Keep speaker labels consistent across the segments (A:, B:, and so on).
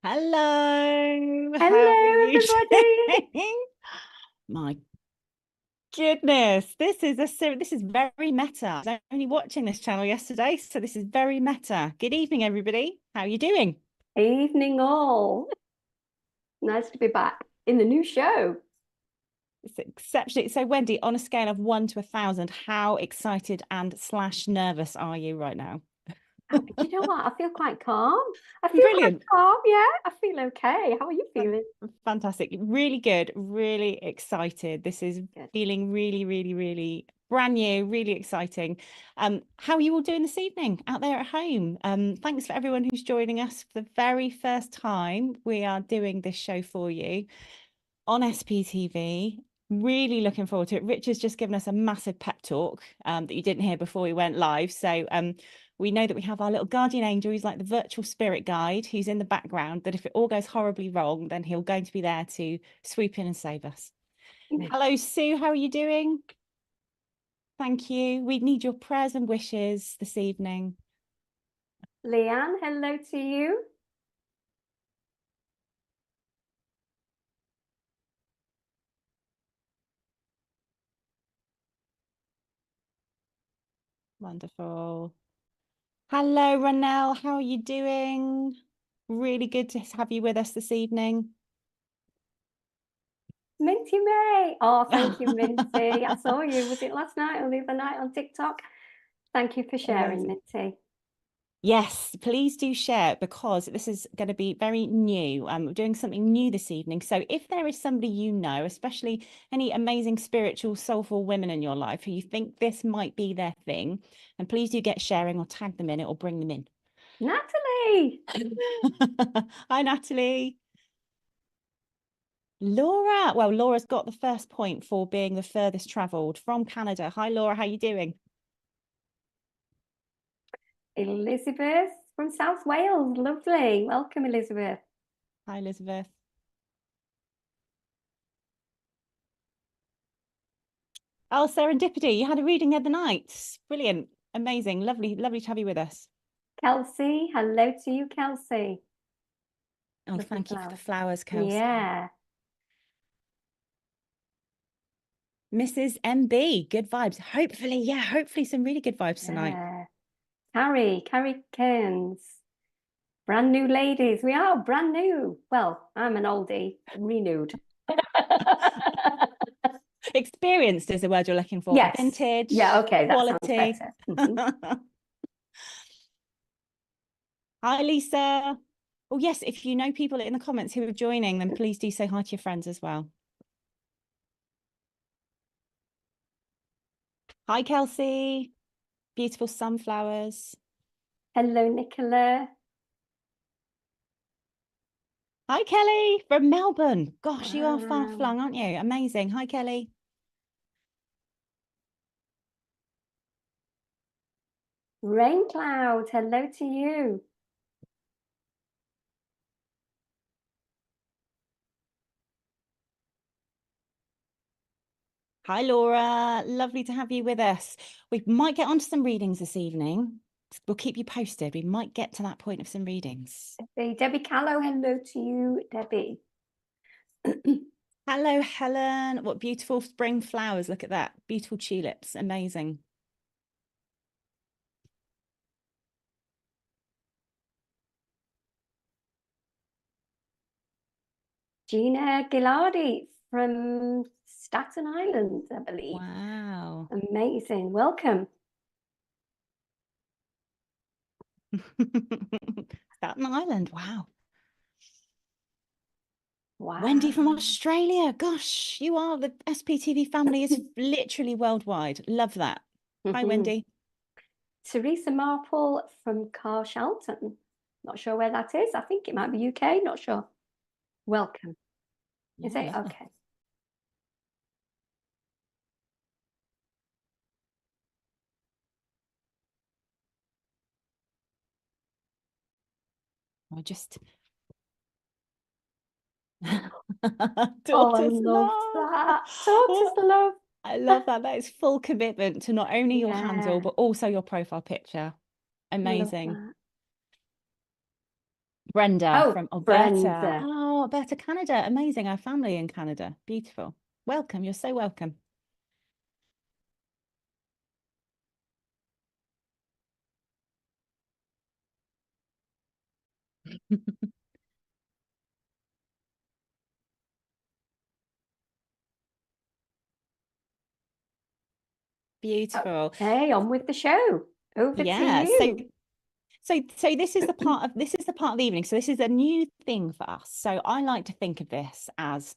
A: Hello, how are
B: Hello,
A: you
B: everybody.
A: doing? My goodness, this is very meta. I was only watching this channel yesterday, so this is very meta. Good evening, everybody. How are you doing?
B: Evening all. Nice to be back in the new show.
A: It's exceptionally so, Wendi, on a scale of 1 to 1,000, how excited and slash nervous are you right now?
B: You know what? I feel quite calm. I feel quite
A: Brilliant.
B: calm. Yeah, I feel okay. How are you
A: Fan-
B: feeling?
A: Fantastic. Really good. Really excited. This is
B: Good.
A: feeling really, really, really brand new, really exciting. How are you all doing this evening out there at home? Thanks for everyone who's joining us for the very first time. We are doing this show for you on SPtv. Really looking forward to it. Rich has just given us a massive pep talk that you didn't hear before we went live. So we know that we have our little guardian angel. He's like the virtual spirit guide who's in the background, that if it all goes horribly wrong, then he'll going to be there to swoop in and save us. Hello, Sue. How are you doing? Thank you. We need your prayers and wishes this evening.
B: Leanne, hello to you.
A: Wonderful. Hello, Ronelle. How are you doing? Really good to have you with us this evening.
B: Minty May. Oh, thank you, Minty. I saw you. Was it last night or the other night on TikTok? Thank you for sharing,
A: Amazing.
B: Minty.
A: Yes, please do share because this is going to be very new. We're doing something new this evening. So if there is somebody you know, especially any amazing spiritual, soulful women in your life who you think this might be their thing, and please do get sharing or tag them in it or bring them in.
B: Natalie.
A: Hi, Natalie. Laura. Well, Laura's got the first point for being the furthest traveled from Canada. Hi, Laura. How are you doing?
B: Elizabeth from South Wales. Lovely. Welcome, Elizabeth.
A: Hi, Elizabeth. Oh, serendipity. You had a reading the other night. Brilliant. Amazing. Lovely, lovely to have you with us.
B: Kelsey, hello to you, Kelsey.
A: Oh,
B: Lovely
A: thank you for the
B: flowers.
A: flowers, Kelsey.
B: Yeah.
A: Mrs. MB, good vibes. Hopefully, yeah, hopefully some really good vibes tonight.
B: Yeah. Carrie Cairns. Brand new ladies. We are brand new. Well, I'm an oldie, renewed.
A: Experienced is the word you're looking for.
B: Yes. Yeah,
A: Vintage,
B: okay, that sounds
A: quality.
B: better.
A: Hi, Lisa. Oh, yes, if you know people in the comments who are joining, then please do say hi to your friends as well. Hi, Kelsey. Beautiful sunflowers.
B: Hello, Nicola.
A: Hi, Kelly from Melbourne. Gosh, you are far
B: Wow.
A: flung, aren't you? Amazing. Hi, Kelly.
B: Rain Cloud, hello to you.
A: Hi, Laura. Lovely to have you with us. We might get onto some readings this evening. We'll keep you posted. We might get to that point of some readings.
B: Debbie Callow, hello to you, Debbie.
A: Hello, Helen. What beautiful spring flowers. Look at that. Beautiful tulips. Amazing.
B: Gina Gilardi from Staten Island, I believe.
A: Wow.
B: Amazing. Welcome.
A: Staten Island. Wow. Wendi from
B: Wow.
A: Australia. Gosh, you are the SPtv family is literally worldwide. Love that. Hi, Wendi.
B: Teresa Marple from Carshalton. Not sure where that is. I think it might be UK. Not sure. Welcome.
A: Yeah,
B: Is it?
A: lovely.
B: Okay.
A: I just
B: Oh, I
A: daughter's
B: love
A: love.
B: that. Tortoise
A: Oh,
B: love.
A: I love that. That is full commitment to not only your handle,
B: Yeah,
A: but also your profile picture.
B: love
A: Amazing.
B: that.
A: Brenda
B: Oh,
A: from Alberta.
B: Brenda.
A: Oh, Alberta, Canada. Amazing. Our family in Canada. Beautiful. Welcome. You're so welcome. Beautiful.
B: Okay, on with the show. Over to
A: Yeah. So
B: you.
A: this is the part of the evening. So this is a new thing for us. So I like to think of this as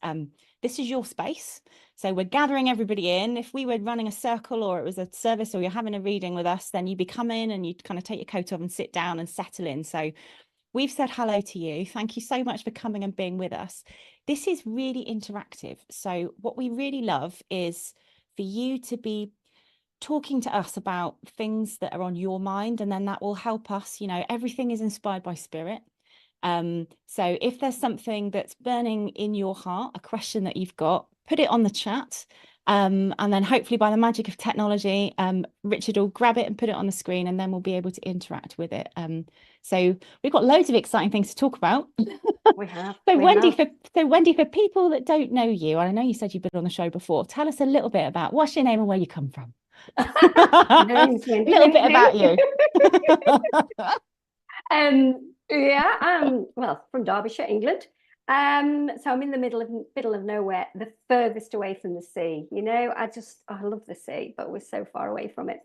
A: this is your space. So we're gathering everybody in. If we were running a circle or it was a service or you're having a reading with us, then you'd be come in and you'd kind of take your coat off and sit down and settle in. So we've said hello to you. Thank you so much for coming and being with us. This is really interactive. So what we really love is for you to be talking to us about things that are on your mind, and then that will help us. Everything is inspired by spirit. So if there's something that's burning in your heart, a question that you've got, put it on the chat. And then hopefully by the magic of technology, Richard will grab it and put it on the screen, and then we'll be able to interact with it. So we've got loads of exciting things to talk about.
B: We have.
A: So
B: we
A: Wendi,
B: have.
A: Wendi, for people that don't know you, and I know you said you've been on the show before, tell us a little bit about what's your name and where you come from.
B: My name's
A: A
B: Wendi
A: little bit
B: Lindsay.
A: about you.
B: I'm well from Derbyshire, England. So I'm in the middle of nowhere, the furthest away from the sea. I love the sea, but we're so far away from it.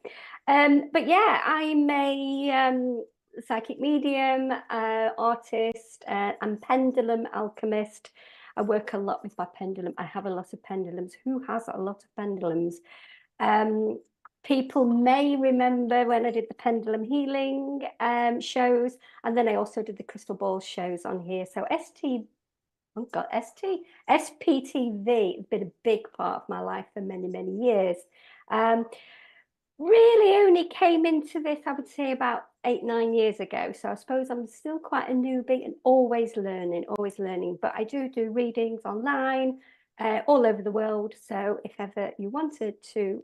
B: But yeah, I'm a psychic medium, artist, and pendulum alchemist. I work a lot with my pendulum. I have a lot of pendulums. Who has a lot of pendulums? Um, People may remember when I did the pendulum healing shows, and then I also did the crystal ball shows on here. So SPtv has been a big part of my life for many, many years. Really only came into this, I would say, about 8-9 years ago. So I suppose I'm still quite a newbie and always learning, always learning. But I do readings online, all over the world. So if ever you wanted to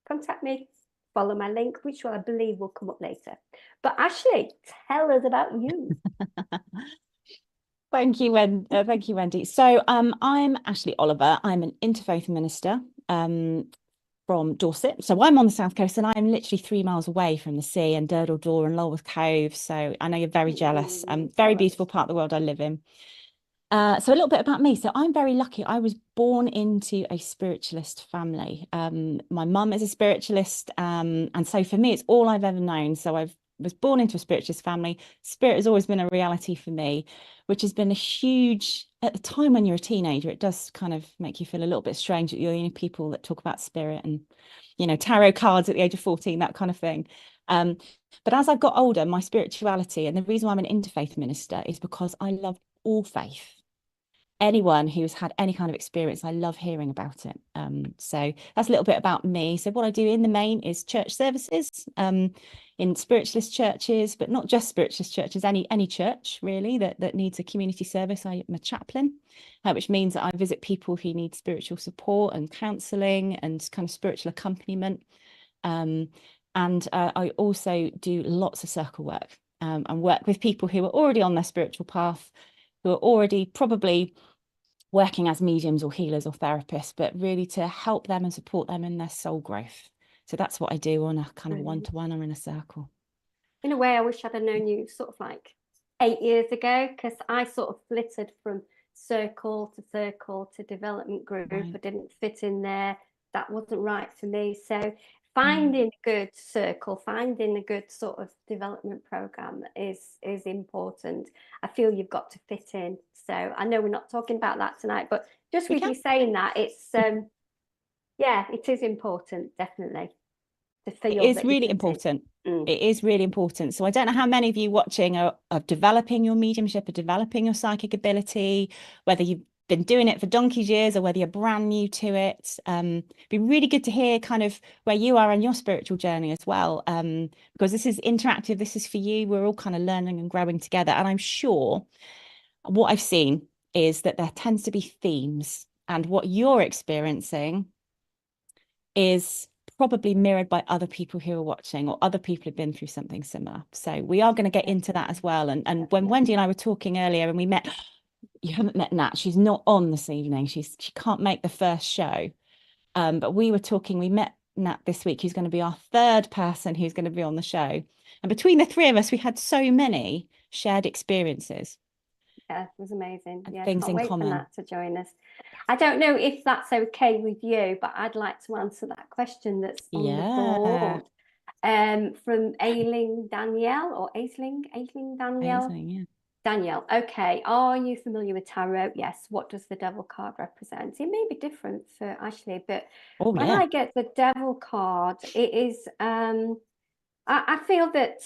B: contact me, follow my link, which I believe will come up later. But Ashley, tell us about you.
A: Thank you, Wendi. So I'm Ashley Oliver. I'm an interfaith minister from Dorset. So I'm on the south coast, and I'm literally 3 miles away from the sea and Durdle Door and Lulworth Cove. So I know you're very jealous. Very beautiful part of the world I live in. So a little bit about me. So I'm very lucky. I was born into a spiritualist family. My mum is a spiritualist, and so for me, it's all I've ever known. So I was born into a spiritualist family. Spirit has always been a reality for me, which has been a huge. At the time when you're a teenager, it does kind of make you feel a little bit strange that you're the only people that talk about spirit and, tarot cards at the age of 14, that kind of thing. But as I've got older, my spirituality, and the reason why I'm an interfaith minister is because I love all faith. Anyone who's had any kind of experience, I love hearing about it. So that's a little bit about me. So what I do in the main is church services in spiritualist churches, but not just spiritualist churches, any church really that needs a community service. I'm a chaplain, which means that I visit people who need spiritual support and counselling and kind of spiritual accompaniment. And I also do lots of circle work and work with people who are already on their spiritual path, who are already probably working as mediums or healers or therapists, but really to help them and support them in their soul growth. So that's what I do on a kind of one-to-one or in a circle.
B: In a way, I wish I'd have known you sort of like 8 years ago, because I sort of flitted from circle to development group. Right. I didn't fit in there. That wasn't right for me. So finding a good circle, finding a good sort of development program is important. I feel you've got to fit in. So I know we're not talking about that tonight, but just with you saying that, it's yeah, it is important, definitely.
A: It is really important. It is really important. So I don't know how many of you watching are developing your mediumship, or developing your psychic ability, whether you've been doing it for donkey's years or whether you're brand new to it. It'd be really good to hear kind of where you are in your spiritual journey as well, because this is interactive. This is for you. We're all kind of learning and growing together. And I'm sure what I've seen is that there tends to be themes, and what you're experiencing is probably mirrored by other people who are watching, or other people who've been through something similar. So we are going to get into that as well. And when Wendi and I were talking earlier and we met, you haven't met Nat, she's not on this evening. She can't make the first show. But we were talking, we met Nat this week, who's going to be our third person who's going to be on the show. And between the three of us, we had so many shared experiences.
B: Yeah, it was amazing. Yeah,
A: things
B: can't
A: in
B: wait
A: common.
B: for Nat to join us. I don't know if that's okay with you, but I'd like to answer that question that's on the board. From Ailing Danielle, or Aisling Danielle.
A: Amazing, yeah.
B: Danielle, okay. Are you familiar with tarot? Yes. What does the devil card represent? It may be different for Ashley, but when I get the devil card, it is I feel that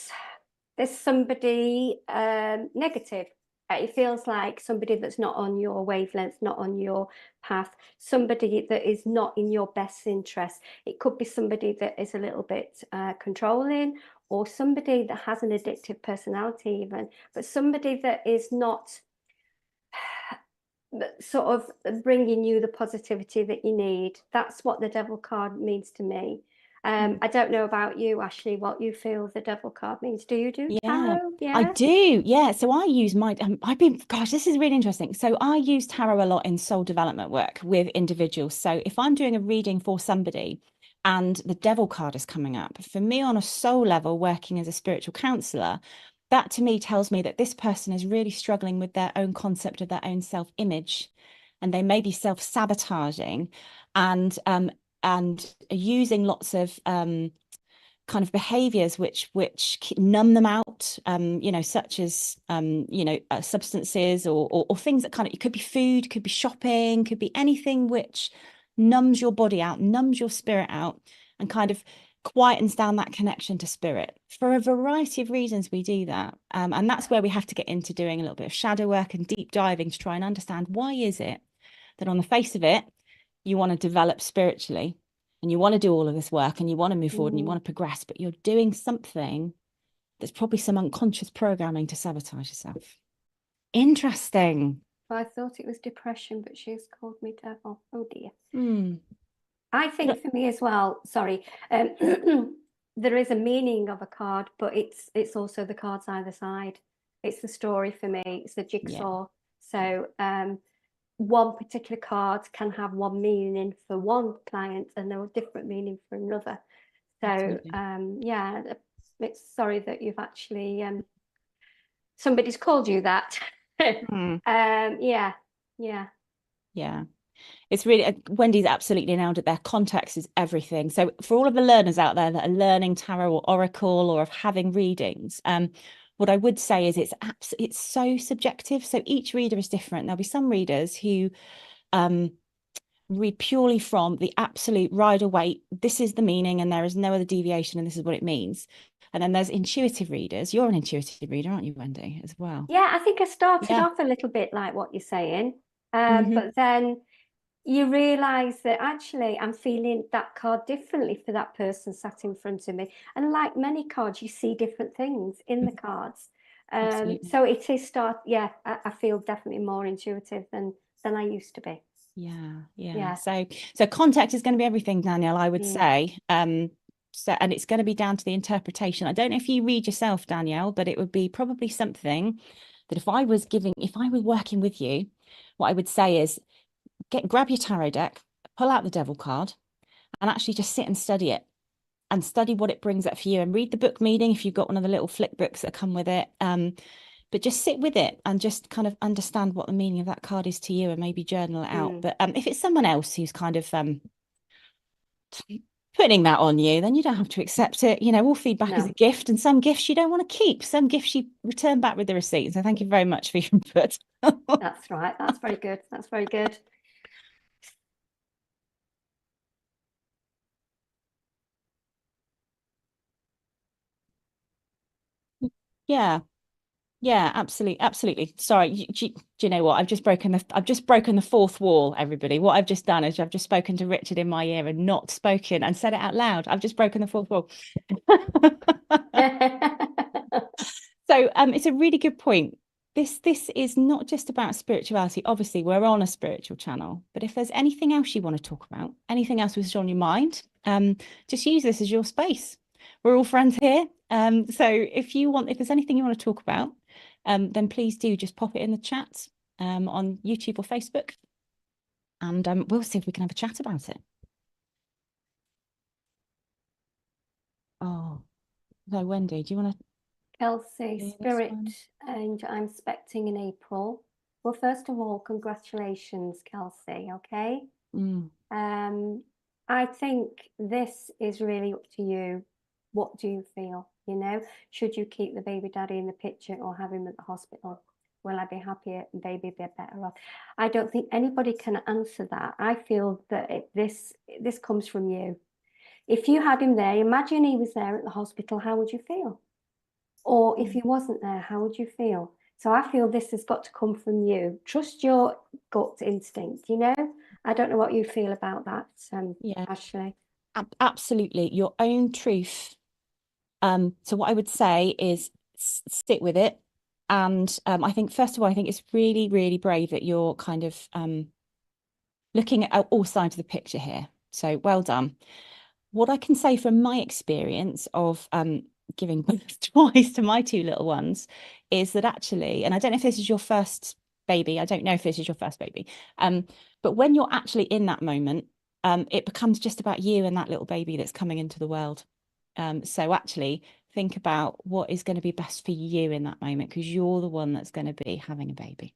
B: there's somebody negative. It feels like somebody that's not on your wavelength, not on your path, somebody that is not in your best interest. It could be somebody that is a little bit controlling, or somebody that has an addictive personality even, but somebody that is not sort of bringing you the positivity that you need. That's what the devil card means to me. I don't know about you, Ashley, what you feel the devil card means. Do you do tarot? Yeah,
A: I do. Yeah. So I use my, gosh, this is really interesting. So I use tarot a lot in soul development work with individuals. So if I'm doing a reading for somebody and the devil card is coming up, for me on a soul level, working as a spiritual counselor, that to me tells me that this person is really struggling with their own concept of their own self-image, and they may be self-sabotaging and using lots of kind of behaviors which numb them out, you know, such as you know, substances or things that kind of, it could be food, could be shopping, could be anything which numbs your body out, numbs your spirit out, and kind of quietens down that connection to spirit. For a variety of reasons we do that, and that's where we have to get into doing a little bit of shadow work and deep diving to try and understand, why is it that on the face of it you want to develop spiritually and you want to do all of this work and you want to move forward and you want to progress, but you're doing something that's probably some unconscious programming to sabotage yourself. Interesting.
B: I thought it was depression, but she's called me devil. Oh dear. I think
A: Look,
B: for me as well, sorry, there is a meaning of a card, but it's also the cards either side. It's the story for me. It's the jigsaw. So one particular card can have one meaning for one client and a different meaning for another. So yeah, it's sorry that you've actually somebody's called you that. Yeah.
A: It's really, Wendy's absolutely nailed it there. Context is everything. So for all of the learners out there that are learning tarot or oracle or of having readings, what I would say is it's so subjective. So each reader is different. There'll be some readers who read purely from the absolute rider weight. This is the meaning and there is no other deviation and this is what it means. And then there's intuitive readers. You're an intuitive reader, aren't you, Wendi, as well?
B: Yeah, I think I started off a little bit like what you're saying, but then you realize that actually I'm feeling that card differently for that person sat in front of me. And like many cards, you see different things in the cards. So it is I feel definitely more intuitive than I used to be.
A: Yeah. So context is going to be everything, Danielle, I would say. So, and it's going to be down to the interpretation. I don't know if you read yourself, Danielle, but it would be probably something that if I was working with you, what I would say is grab your tarot deck, pull out the devil card, and actually just sit and study it and study what it brings up for you, and read the book meaning if you've got one of the little flick books that come with it. But just sit with it and just kind of understand what the meaning of that card is to you and maybe journal it out. But if it's someone else who's kind of putting that on you, then you don't have to accept it. You know, all feedback is a gift, and some gifts you don't want to keep. Some gifts you return back with the receipt. So thank you very much for your input.
B: That's right. That's very good. That's very good.
A: Yeah, absolutely. Sorry, do you know what? I've just broken the fourth wall, everybody. What I've just done is I've just spoken to Richard in my ear and not spoken and said it out loud. I've just broken the fourth wall. So it's a really good point. This is not just about spirituality. Obviously, we're on a spiritual channel, but if there's anything else you want to talk about, anything else was on your mind, just use this as your space. We're all friends here. So if there's anything you want to talk about, then please do just pop it in the chat on YouTube or Facebook, and we'll see if we can have a chat about it. Oh, so Wendi, do you want to?
B: Kelsey, Spirit, and I'm expecting in April. Well, first of all, congratulations, Kelsey. Okay. I think this is really up to you. What do you feel? You know, should you keep the baby daddy in the picture or have him at the hospital? Will I be happier and baby be better off? I don't think anybody can answer that. I feel that this comes from you. If you had him there, imagine he was there at the hospital, how would you feel? Or if he wasn't there, how would you feel? So I feel this has got to come from you. Trust your gut instinct, you know? I don't know what you feel about that, Ashley.
A: Absolutely. Your own truth. So what I would say is stick with it. And I think, first of all, I think it's really, really brave that you're kind of looking at all sides of the picture here. So well done. What I can say from my experience of giving birth twice to my two little ones is that actually, and I don't know if this is your first baby, I don't know if this is your first baby, but when you're actually in that moment, it becomes just about you and that little baby that's coming into the world. So actually think about what is going to be best for you in that moment, because you're the one that's going to be having a baby.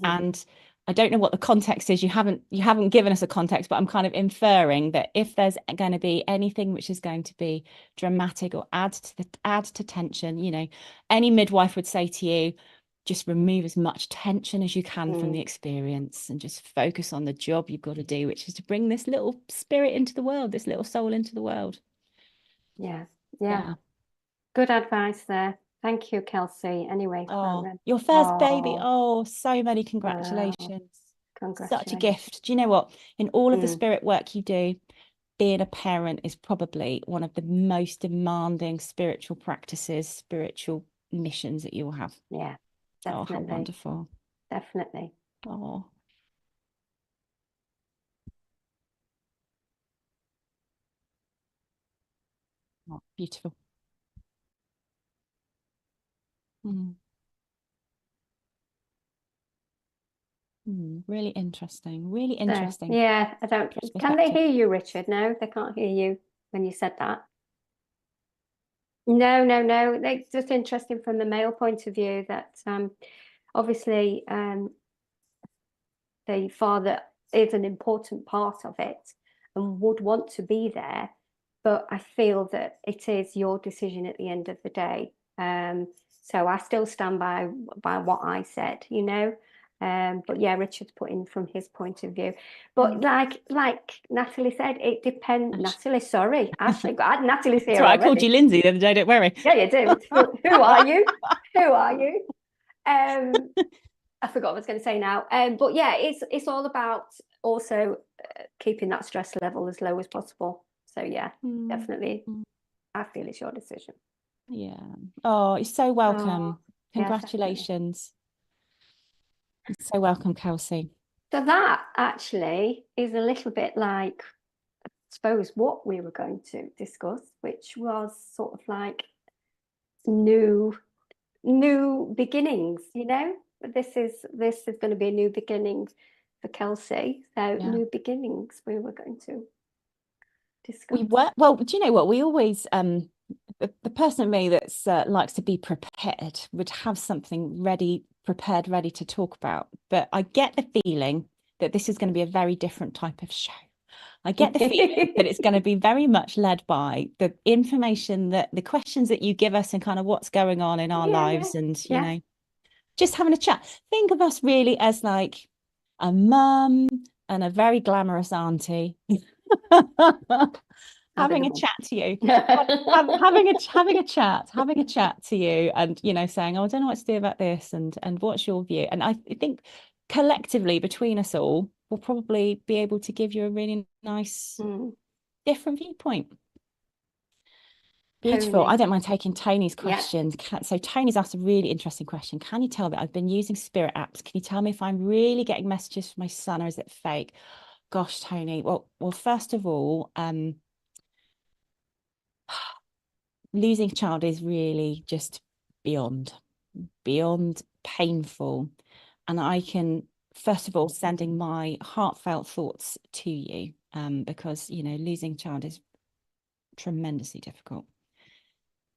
A: And I don't know what the context is. You haven't given us a context, but I'm kind of inferring that if there's going to be anything which is going to be dramatic or add to tension, you know, any midwife would say to you, just remove as much tension as you can from the experience and just focus on the job you've got to do, which is to bring this little spirit into the world, this little soul into the world.
B: Yeah. Good advice there. Thank you, Kelsey. Anyway,
A: your first baby. Oh, so many congratulations. Such a gift. Do you know what? In all of the spirit work you do, being a parent is probably one of the most demanding spiritual practices, spiritual missions that you will have.
B: Yeah, definitely.
A: Oh, how wonderful.
B: Definitely.
A: Oh. Oh, beautiful. Really interesting. Really interesting.
B: Yeah, I don't. Can they hear you, Richard? No, they can't hear you when you said that. No. It's just interesting from the male point of view that obviously the father is an important part of it and would want to be there, but I feel that it is your decision at the end of the day. So I still stand by what I said, you know. But yeah, Richard's put in from his point of view. But like Natalie said, it depends. Natalie, sorry, Ashley, Natalie's here.
A: That's right, I called you Lindsay the other day, don't worry.
B: Yeah, you do. Who are you? Who are you? I forgot what I was going to say now. But yeah, it's all about also keeping that stress level as low as possible. So yeah, definitely, I feel it's your decision.
A: Yeah. Oh, you're so welcome. Congratulations. You're so welcome, Kelsey.
B: So that actually is a little bit like, I suppose, what we were going to discuss, which was sort of like new beginnings, you know. This is going to be a new beginning for Kelsey. So new beginnings we were going to discuss.
A: Well, do you know what? We always the person in me that's likes to be prepared would have something prepared, ready to talk about. But I get the feeling that this is going to be a very different type of show. I get the feeling that it's going to be very much led by the information, that the questions that you give us and kind of what's going on in our lives, and you know, just having a chat. Think of us really as like a mum and a very glamorous auntie having a chat to you, having a chat to you, and you know, saying, oh, I don't know what to do about this, and what's your view? And I think collectively between us all, we'll probably be able to give you a really nice different viewpoint. Beautiful. Tony. I don't mind taking Tony's questions. So Tony's asked a really interesting question. Can you tell me, I've been using spirit apps, can you tell me if I'm really getting messages from my son or is it fake? Gosh, Tony. Well, first of all, Losing a child is really just beyond painful. And I can, first of all, sending my heartfelt thoughts to you, because, you know, losing a child is tremendously difficult.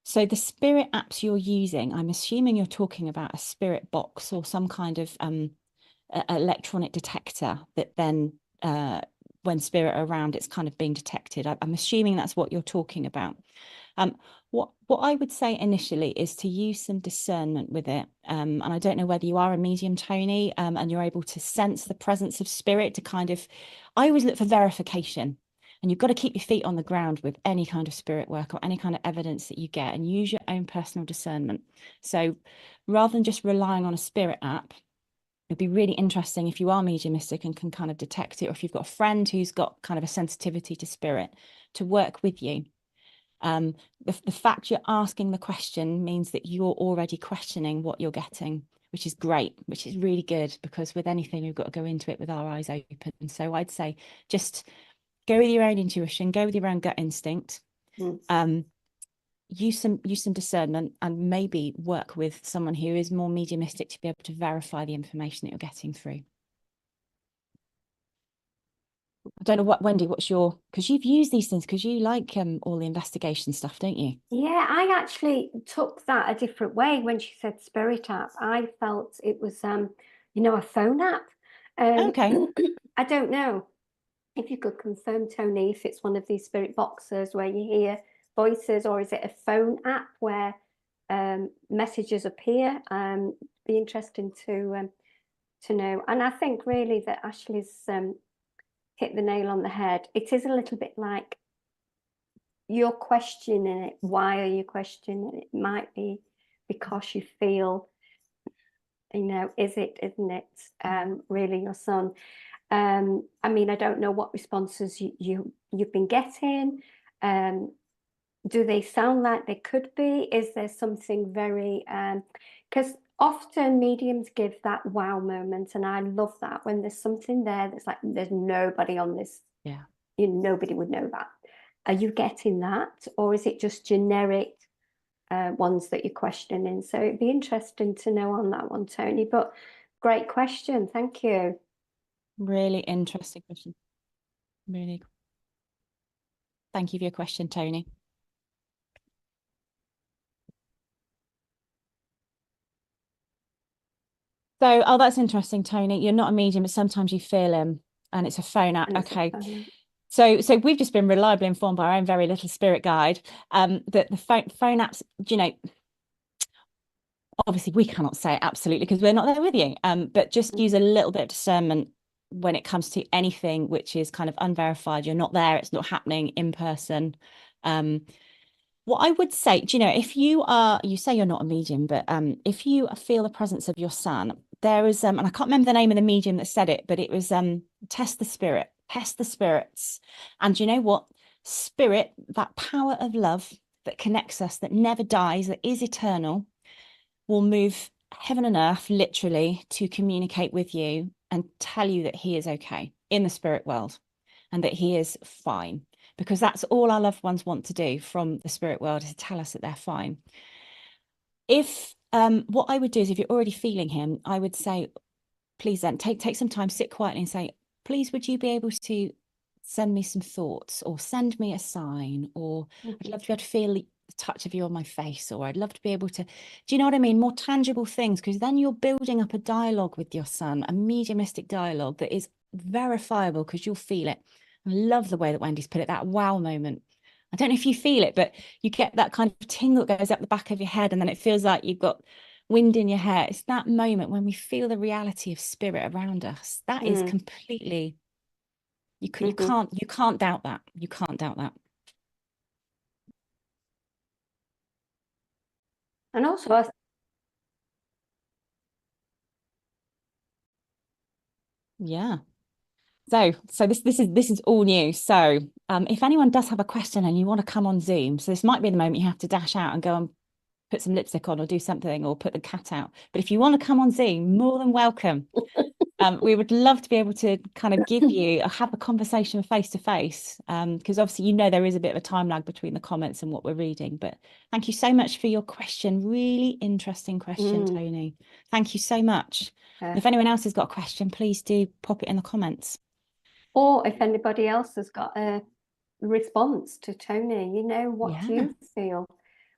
A: So the spirit apps you're using, I'm assuming you're talking about a spirit box or some kind of electronic detector that then when spirit are around, it's kind of being detected. I'm assuming that's what you're talking about. What I would say initially is to use some discernment with it. And I don't know whether you are a medium, Tony, and you're able to sense the presence of spirit to kind of, I always look for verification. And you've got to keep your feet on the ground with any kind of spirit work or any kind of evidence that you get, and use your own personal discernment. So rather than just relying on a spirit app, it'd be really interesting if you are mediumistic and can kind of detect it, or if you've got a friend who's got kind of a sensitivity to spirit, to work with you. The fact you're asking the question means that you're already questioning what you're getting, which is great, which is really good, because with anything, we've got to go into it with our eyes open. So I'd say just go with your own intuition, go with your own gut instinct. Use some discernment, and maybe work with someone who is more mediumistic to be able to verify the information that you're getting through. I don't know what, Wendi, what's your, because you've used these things, because you like all the investigation stuff, don't you?
B: Yeah, I actually took that a different way when she said spirit app. I felt it was you know, a phone app.
A: Okay.
B: I don't know if you could confirm, Tony, if it's one of these spirit boxes where you hear voices, or is it a phone app where messages appear? Be interesting to know. And I think really that Ashley's hit the nail on the head. It is a little bit like you're questioning it. Why are you questioning it? It might be because you feel, you know, isn't it really your son? I mean, I don't know what responses you've been getting. Do they sound like they could be? Is there something very because often mediums give that wow moment, and I love that when there's something there that's like there's nobody on this.
A: Yeah.
B: Nobody would know that. Are you getting that, or is it just generic ones that you're questioning? So it'd be interesting to know on that one, Tony. But great question, thank you.
A: Really interesting question. Really. Thank you for your question, Tony. So, oh, that's interesting, Tony. You're not a medium, but sometimes you feel him, and it's a phone app. Okay. So we've just been reliably informed by our own very little spirit guide that the phone apps, you know, obviously we cannot say absolutely because we're not there with you, but just use a little bit of discernment when it comes to anything which is kind of unverified. You're not there, it's not happening in person. What I would say, do you know, if you are, you say you're not a medium, but if you feel the presence of your son, there is, and I can't remember the name of the medium that said it, but it was test the spirit, test the spirits. And you know what? Spirit, that power of love that connects us, that never dies, that is eternal, will move heaven and earth literally to communicate with you and tell you that he is okay in the spirit world and that he is fine, because that's all our loved ones want to do from the spirit world, is to tell us that they're fine. If what I would do is, if you're already feeling him, I would say, please then take some time, sit quietly and say, please, would you be able to send me some thoughts, or send me a sign, or I'd love to be able to feel the touch of you on my face, or I'd love to be able to, do you know what I mean? More tangible things, because then you're building up a dialogue with your son, a mediumistic dialogue that is verifiable, because you'll feel it. I love the way that Wendy's put it, that wow moment. I don't know if you feel it, but you get that kind of tingle that goes up the back of your head, and then it feels like you've got wind in your hair. It's that moment when we feel the reality of spirit around us. That is completely, you can't doubt that. You can't doubt that.
B: And also,
A: yeah. So this is all new. So if anyone does have a question and you want to come on Zoom, so this might be the moment you have to dash out and go and put some lipstick on or do something, or put the cat out. But if you want to come on Zoom, more than welcome. We would love to be able to kind of have a conversation face to face, because obviously, you know, there is a bit of a time lag between the comments and what we're reading. But thank you so much for your question. Really interesting question, Tony. Thank you so much. If anyone else has got a question, please do pop it in the comments.
B: Or if anybody else has got a response to Tony, you know, what do you feel?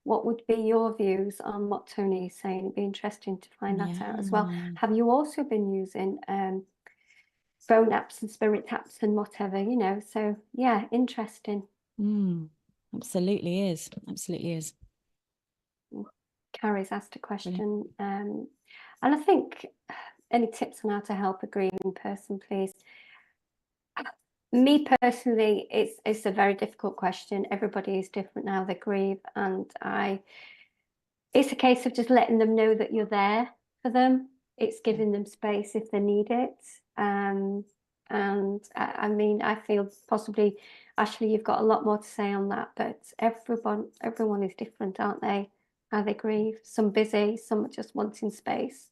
B: What would be your views on what Tony is saying? It'd be interesting to find that out as well. Have you also been using phone apps and spirit apps and whatever, you know? So yeah, interesting.
A: Absolutely is. Absolutely is.
B: Carrie's asked a question. And I think, any tips on how to help a grieving person, please? Me personally, it's a very difficult question. Everybody is different now they grieve, and it's a case of just letting them know that you're there for them. It's giving them space if they need it. And I mean, I feel possibly, Ashley, you've got a lot more to say on that, but everyone is different, aren't they? How they grieve. Some busy, some just wanting space.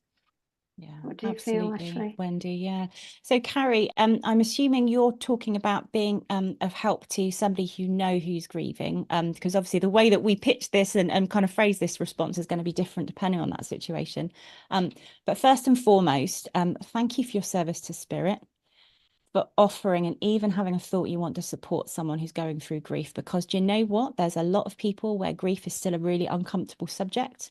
A: Yeah,
B: what do you feel, Ashley?
A: Wendi? Yeah. So Carrie, I'm assuming you're talking about being of help to somebody who's grieving, because obviously the way that we pitch this and kind of phrase this response is going to be different depending on that situation. But first and foremost, thank you for your service to Spirit, for offering and even having a thought you want to support someone who's going through grief, because do you know what? There's a lot of people where grief is still a really uncomfortable subject.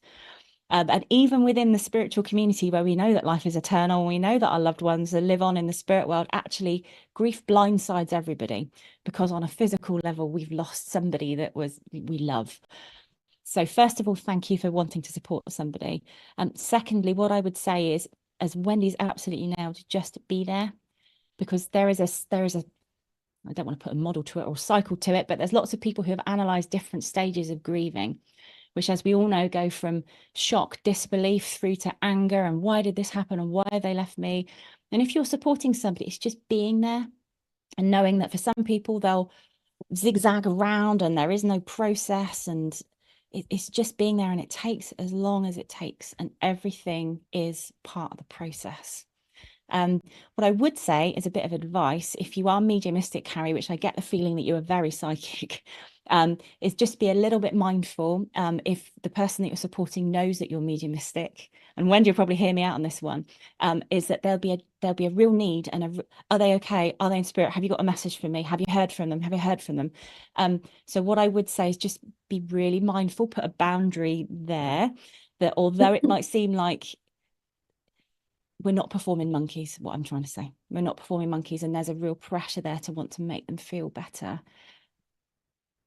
A: And even within the spiritual community, where we know that life is eternal, we know that our loved ones live on in the spirit world, actually grief blindsides everybody, because on a physical level, we've lost somebody that we love. So first of all, thank you for wanting to support somebody. And secondly, what I would say is, as Wendy's absolutely nailed, just be there, because there is a I don't want to put a model to it or cycle to it, but there's lots of people who have analysed different stages of grieving, which, as we all know, go from shock, disbelief through to anger and why did this happen and why have they left me? And if you're supporting somebody, it's just being there and knowing that for some people they'll zigzag around and there is no process, and it's just being there, and it takes as long as it takes, and everything is part of the process. What I would say is a bit of advice, if you are mediumistic, Carrie, which I get the feeling that you are very psychic, is just be a little bit mindful if the person that you're supporting knows that you're mediumistic, and Wendi will probably hear me out on this one, is that there'll be a real need, and are they okay? Are they in spirit? Have you got a message for me? Have you heard from them? Have you heard from them? So what I would say is just be really mindful, put a boundary there, that although it might seem like we're not performing monkeys, what I'm trying to say, we're not performing monkeys, and there's a real pressure there to want to make them feel better,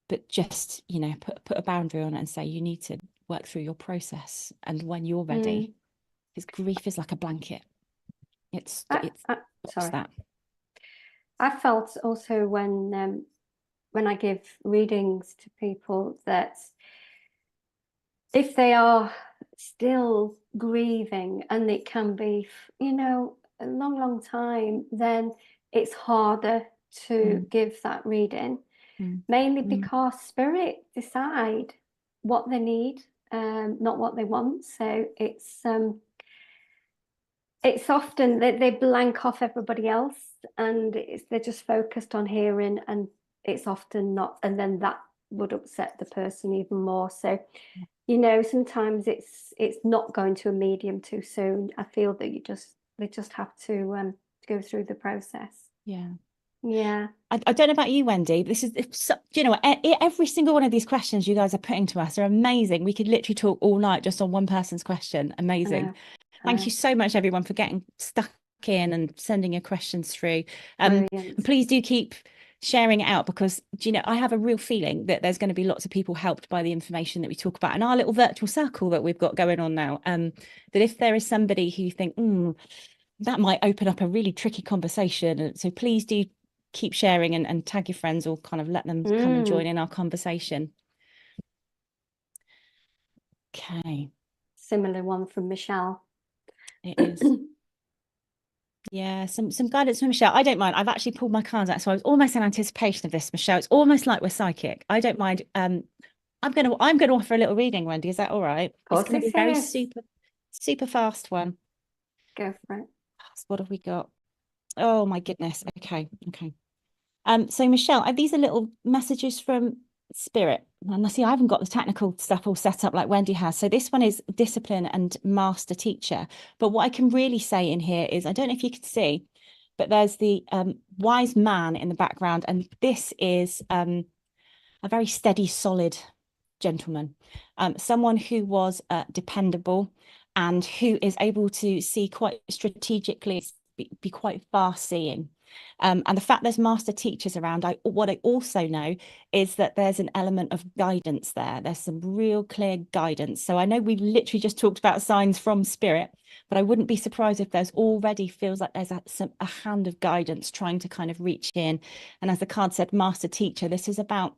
A: but just, you know, put a boundary on it and say you need to work through your process, and when you're ready, because grief is like a blanket. It's
B: sorry.
A: that.
B: I felt also when I give readings to people that if they are still grieving, and it can be, you know, a long time, then it's harder to give that reading, mainly because spirit decide what they need, not what they want. So it's often that they blank off everybody else, and they're just focused on hearing, and it's often not, and then that would upset the person even more. So, you know, sometimes it's not going to a medium too soon. I feel that they just have to go through the process. Yeah.
A: I don't know about you, Wendi, but this is, you know, every single one of these questions you guys are putting to us are amazing. We could literally talk all night just on one person's question. Amazing. Thank you so much, everyone, for getting stuck in and sending your questions through. And please do keep sharing it out, because, you know, I have a real feeling that there's going to be lots of people helped by the information that we talk about in our little virtual circle that we've got going on now. That if there is somebody who you think, that might open up a really tricky conversation, so please do keep sharing and tag your friends, or kind of let them come and join in our conversation. Okay.
B: Similar one from Michelle.
A: It is. Yeah, some guidance from Michelle. I don't mind. I've actually pulled my cards out, so I was almost in anticipation of this, Michelle. It's almost like we're psychic. I don't mind. I'm gonna offer a little reading, Wendi. Is that all right?
B: Of course,
A: it's gonna be very super fast one.
B: Go for it.
A: What have we got? Oh my goodness. Okay. So Michelle, these are little messages from Spirit. And I see I haven't got the technical stuff all set up like Wendi has. So this one is discipline and master teacher. But what I can really say in here is, I don't know if you can see, but there's the wise man in the background. And this is a very steady, solid gentleman, someone who was dependable and who is able to see quite strategically, be quite far-seeing. And the fact there's master teachers around, what I also know is that there's an element of guidance there. There's some real clear guidance. So I know we've literally just talked about signs from Spirit, but I wouldn't be surprised if there's already feels like there's a hand of guidance trying to kind of reach in. And as the card said, master teacher, this is about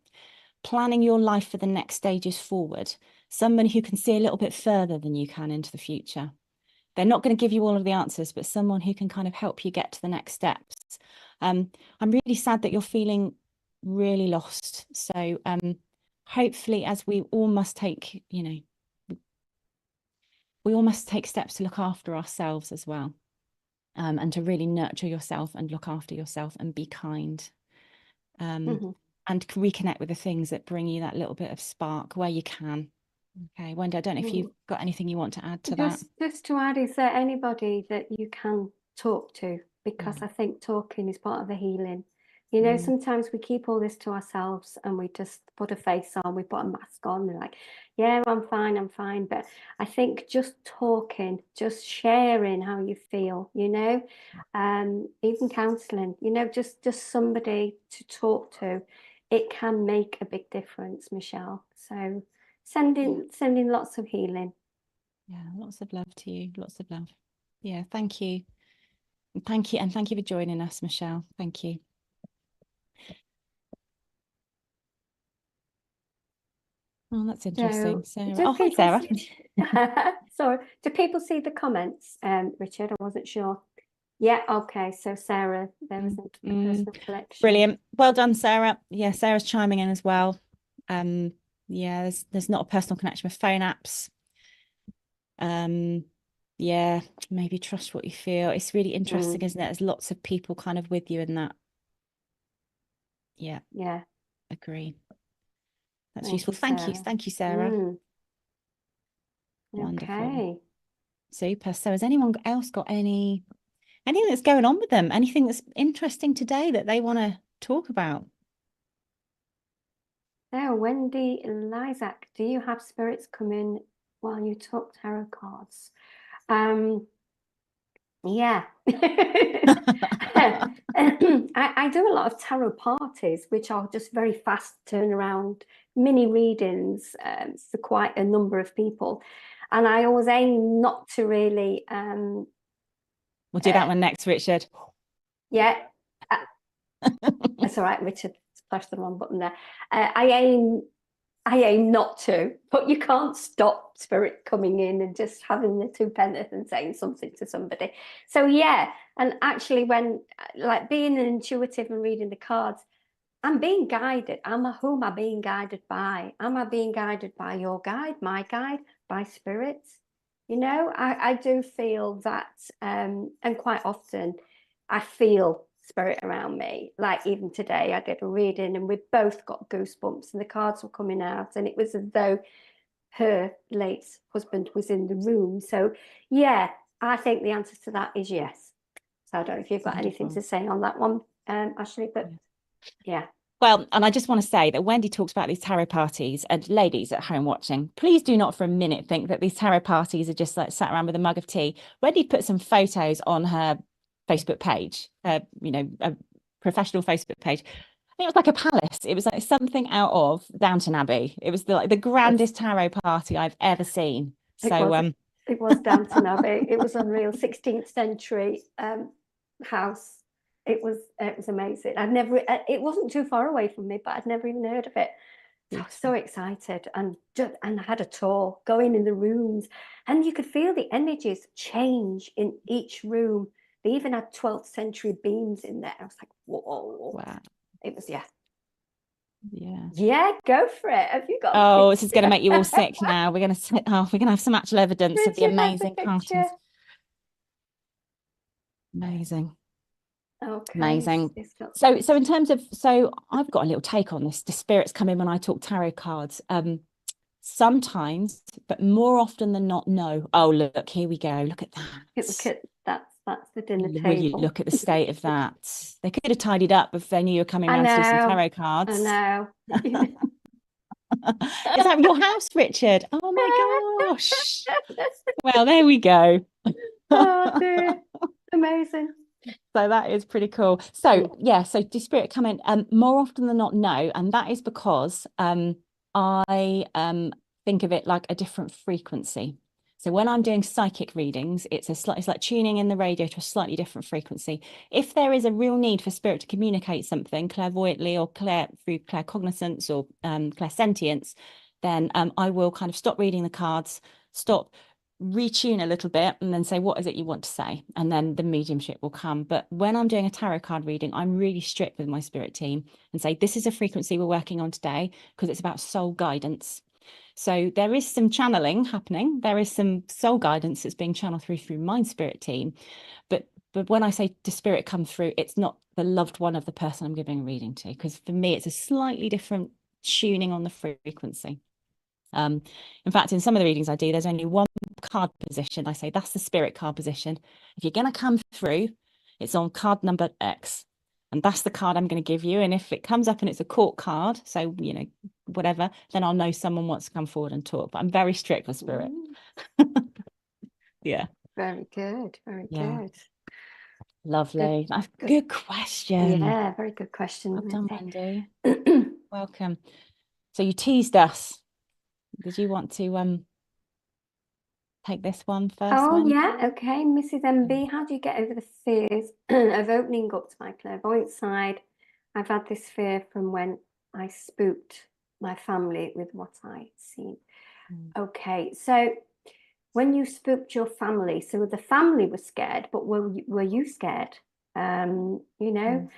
A: planning your life for the next stages forward. Somebody who can see a little bit further than you can into the future. They're not going to give you all of the answers, but someone who can kind of help you get to the next steps. I'm really sad that you're feeling really lost. So hopefully, as we all must take, we all must take steps to look after ourselves as well, and to really nurture yourself and look after yourself and be kind. And reconnect with the things that bring you that little bit of spark where you can. Okay, Wendi, I don't know if you've got anything you want to add to that.
B: Just to add, is there anybody that you can talk to? Because I think talking is part of the healing. You know, sometimes we keep all this to ourselves and we just put a face on, we put a mask on, and like, yeah, I'm fine. But I think just talking, just sharing how you feel, even counselling, just somebody to talk to, it can make a big difference, Michelle. So sending lots of healing.
A: Yeah, lots of love to you. Lots of love. Yeah, thank you. Thank you. And thank you for joining us, Michelle. Thank you. Oh, that's interesting. Sarah. Oh, hi, Sarah.
B: Sorry. Do people see the comments, Richard? I wasn't sure. Yeah, okay. So Sarah, there isn't a personal collection.
A: Brilliant. Well done, Sarah. Yeah, Sarah's chiming in as well. Yeah, there's not a personal connection with phone apps. Yeah, maybe trust what you feel. It's really interesting, isn't it? There's lots of people kind of with you in that. Yeah. Agree. That's useful. Thank you, Sarah. Wonderful.
B: Okay.
A: Super. So has anyone else got anything that's going on with them? Anything that's interesting today that they want to talk about?
B: Oh, Wendi Lindsay, do you have spirits come in while you talk tarot cards? Yeah. I do a lot of tarot parties, which are just very fast turnaround mini readings for quite a number of people. And I always aim not to really...
A: We'll do that one next, Richard.
B: Yeah. That's all right, Richard. Press the wrong button there. I aim not to, but you can't stop spirit coming in and just having the two penneth and saying something to somebody. So yeah, and actually when like being an intuitive and reading the cards, I'm being guided. Who am I being guided by? Am I being guided by your guide, my guide, by spirits? I do feel that, and quite often I feel spirit around me. Like even today I did a reading and we both got goosebumps and the cards were coming out and it was as though her late husband was in the room. So yeah, I think the answer to that is yes. So I don't know if you've got anything to say on that one, Ashley, but yeah.
A: Well, and I just want to say that Wendi talks about these tarot parties, and ladies at home watching, please do not for a minute think that these tarot parties are just like sat around with a mug of tea. Wendi put some photos on her Facebook page, a professional Facebook page. I think it was like a palace. It was like something out of Downton Abbey. It was the grandest tarot party I've ever seen. So
B: it was Downton Abbey. It was unreal. 16th century house. It was amazing. It wasn't too far away from me, but I'd never even heard of it. So I was so excited, and I had a tour going in the rooms, and you could feel the energies change in each room. They even had 12th century beams in there. I was like, whoa.
A: Wow.
B: It was, yeah.
A: Yeah,
B: go for it. Have you got
A: this is going to make you all sick now. We're going to have some actual evidence of the amazing parties. Amazing.
B: Okay.
A: Amazing. So in terms of, so I've got a little take on this. The spirits come in when I talk tarot cards. Sometimes, but more often than not, no. Oh, look, here we go. Look at that.
B: Look at that's the dinner
A: Will you
B: table.
A: look at the state of that? They could have tidied up if they knew you were coming
B: I
A: around to do some
B: know.
A: tarot cards.
B: I know.
A: Is that your house, Richard? Oh my gosh. Well, there we go.
B: Oh dear. Amazing.
A: So that is pretty cool. So yeah, so do spirit come in? More often than not, no. And that is because I think of it like a different frequency. So when I'm doing psychic readings, it's like tuning in the radio to a slightly different frequency. If there is a real need for spirit to communicate something clairvoyantly or through claircognizance or clairsentience, then I will kind of stop reading the cards, stop, retune a little bit, and then say, what is it you want to say? And then the mediumship will come. But when I'm doing a tarot card reading, I'm really strict with my spirit team and say, this is a frequency we're working on today, because it's about soul guidance. So there is some channeling happening. There is some soul guidance that's being channeled through my spirit team. But when I say to spirit come through, it's not the loved one of the person I'm giving a reading to, because for me, it's a slightly different tuning on the frequency. In fact, in some of the readings I do, there's only one card position. I say that's the spirit card position. If you're going to come through, it's on card number X. And that's the card I'm going to give you. And if it comes up and it's a court card, so, you know, whatever, then I'll know someone wants to come forward and talk. But I'm very strict with spirit. Yeah.
B: Very good. Very good.
A: Lovely. That's a good question.
B: Yeah, very good question.
A: Well done, Wendi. Welcome. So you teased us. Did you want to take this one first?
B: Oh, yeah. Okay. Mrs. MB, how do you get over the fears of opening up to my clairvoyant side? I've had this fear from when I spooked my family with what I'd seen. Okay. So when you spooked your family, so the family was scared, but were you scared? You know,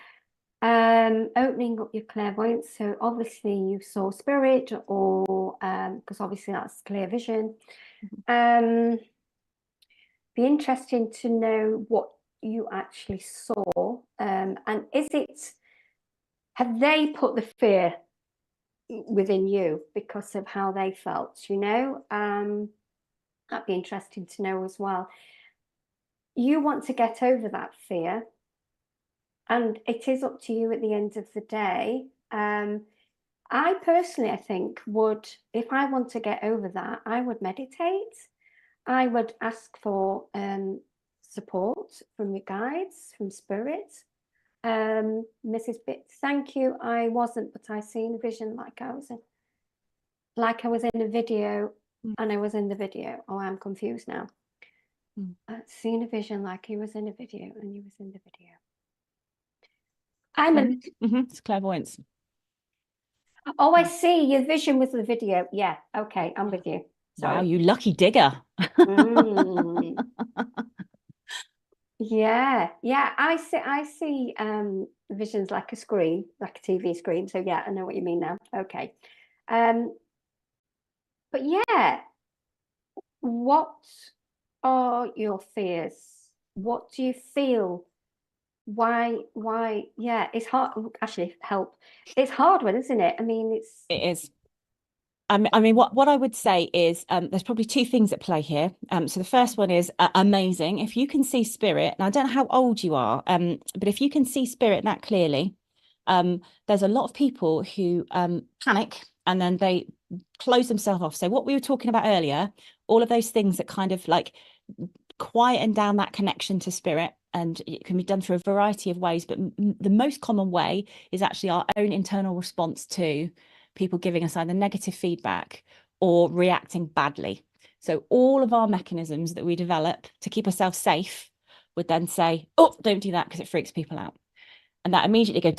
B: opening up your clairvoyance. So obviously you saw spirit, or because obviously that's clear vision. Be interesting to know what you actually saw, and have they put the fear within you because of how they felt, you know? That'd be interesting to know as well. You want to get over that fear, and it is up to you at the end of the day. I personally, I think, would, if I want to get over that, I would meditate. I would ask for support from your guides, from spirit. Mrs. Bits, thank you. I wasn't, but I seen a vision like I was in a video, and I was in the video. Oh, I'm confused now. I'd seen a vision like he was in a video, and he was in the video.
A: It's clairvoyance.
B: Oh, I see. Your vision was the video. Yeah. Okay, I'm with you.
A: Wow, you lucky digger.
B: Yeah, I see visions like a screen, like a TV screen. So yeah, I know what you mean now. Okay. But yeah, what are your fears? What do you feel? Why? Yeah, it's hard. Actually, help. It's hard one, isn't it? I mean,
A: it is. I mean, what I would say is there's probably two things at play here. So the first one is amazing. If you can see spirit, and I don't know how old you are, but if you can see spirit that clearly, there's a lot of people who panic and then they close themselves off. So what we were talking about earlier, all of those things that kind of like quieten down that connection to spirit, and it can be done through a variety of ways, but the most common way is actually our own internal response to people giving us either negative feedback or reacting badly. So all of our mechanisms that we develop to keep ourselves safe would then say, oh, don't do that because it freaks people out. And that immediately goes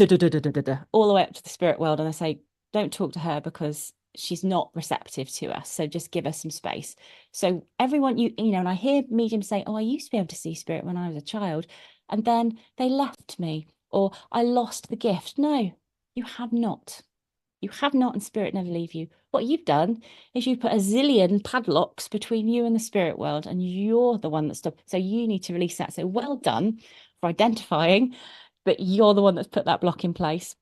A: all the way up to the spirit world. And I say, don't talk to her because she's not receptive to us. So just give us some space. So everyone, you know, and I hear mediums say, oh, I used to be able to see spirit when I was a child, and then they left me, or I lost the gift. No, you have not. You have not, and spirit never leave you. What you've done is you put a zillion padlocks between you and the spirit world, and you're the one that's stopped. So you need to release that. So well done for identifying, but you're the one that's put that block in place.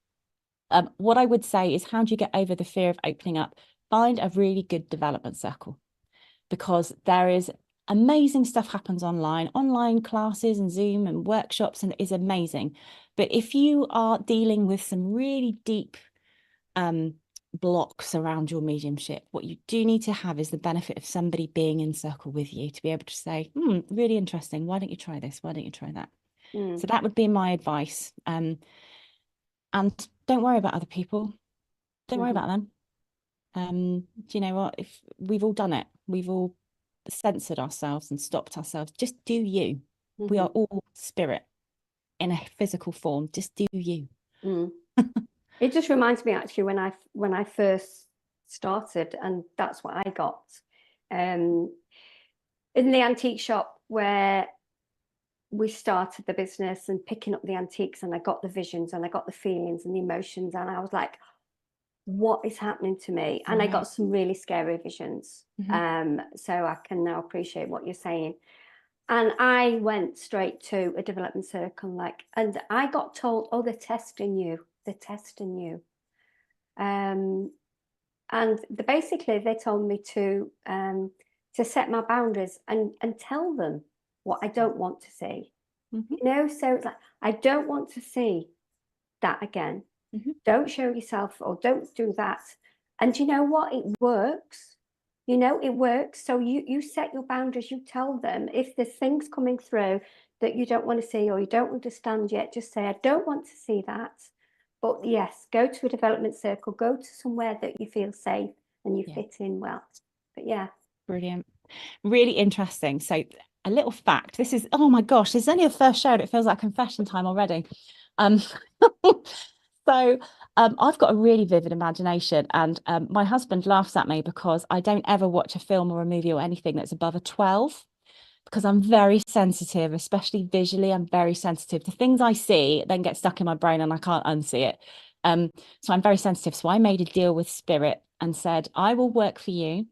A: What I would say is, how do you get over the fear of opening up? Find a really good development circle, because there is amazing stuff happens online classes and Zoom and workshops, and it is amazing. But if you are dealing with some really deep blocks around your mediumship, what you do need to have is the benefit of somebody being in circle with you to be able to say, really interesting, why don't you try this, why don't you try that? So that would be my advice. And don't worry about other people, don't worry about them. Do you know what, if we've all done it, we've all censored ourselves and stopped ourselves. Just do you. We are all spirit in a physical form. Just do you.
B: It just reminds me, actually, when I first started, and that's what I got in the antique shop where we started the business, and picking up the antiques, and I got the visions and I got the feelings and the emotions, and I was like, what is happening to me? And I got some really scary visions. So I can now appreciate what you're saying. And I went straight to a development circle, and I got told, oh, they're testing you. And basically they told me to set my boundaries and tell them what I don't want to see. You know, so it's like, I don't want to see that again. Don't show yourself, or don't do that. And you know what? It works. You know, it works. So you set your boundaries. You tell them if there's things coming through that you don't want to see or you don't understand yet, just say, I don't want to see that. But yes, go to a development circle, go to somewhere that you feel safe and you fit in well. But yeah. Brilliant.
A: Really interesting. So a little fact, this is, oh my gosh, this is only the first show and it feels like confession time already. So I've got a really vivid imagination, and my husband laughs at me because I don't ever watch a film or a movie or anything that's above a 12, because I'm very sensitive, especially visually. I'm very sensitive. The things I see then get stuck in my brain and I can't unsee it. So I'm very sensitive. So I made a deal with spirit and said, I will work for you,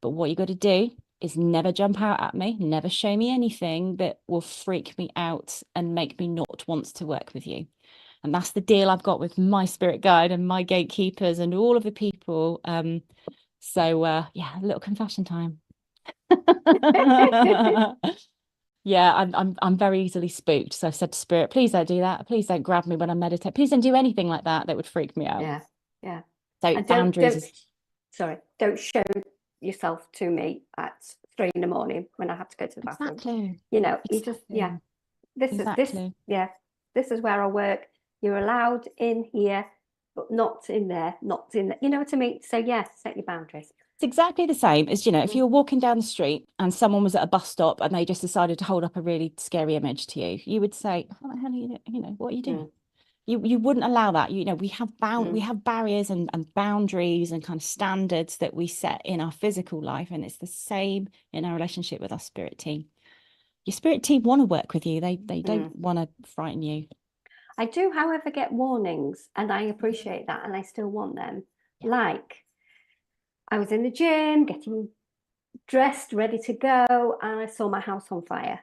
A: but what you got to do is never jump out at me, never show me anything that will freak me out and make me not want to work with you. And that's the deal I've got with my spirit guide and my gatekeepers and all of the people. Yeah, a little confession time. Yeah, I'm very easily spooked. So I've said to spirit, please don't do that. Please don't grab me when I meditate. Please don't do anything like that. That would freak me out.
B: Yeah.
A: So and boundaries.
B: Don't show yourself to me at 3 in the morning when I have to go to the bathroom.
A: Exactly.
B: You know, you just this is where I work. You're allowed in here, but not in there, you know what I mean? So yes, set your boundaries.
A: It's exactly the same as, you know, if you're walking down the street and someone was at a bus stop and they just decided to hold up a really scary image to you, you would say, what the hell are you doing? You know, what are you doing? You wouldn't allow that. You know, we have barriers and boundaries and kind of standards that we set in our physical life, and it's the same in our relationship with our spirit team. Your spirit team want to work with you. They don't want to frighten you.
B: I do, however, get warnings, and I appreciate that, and I still want them. Like, I was in the gym, getting dressed, ready to go, and I saw my house on fire.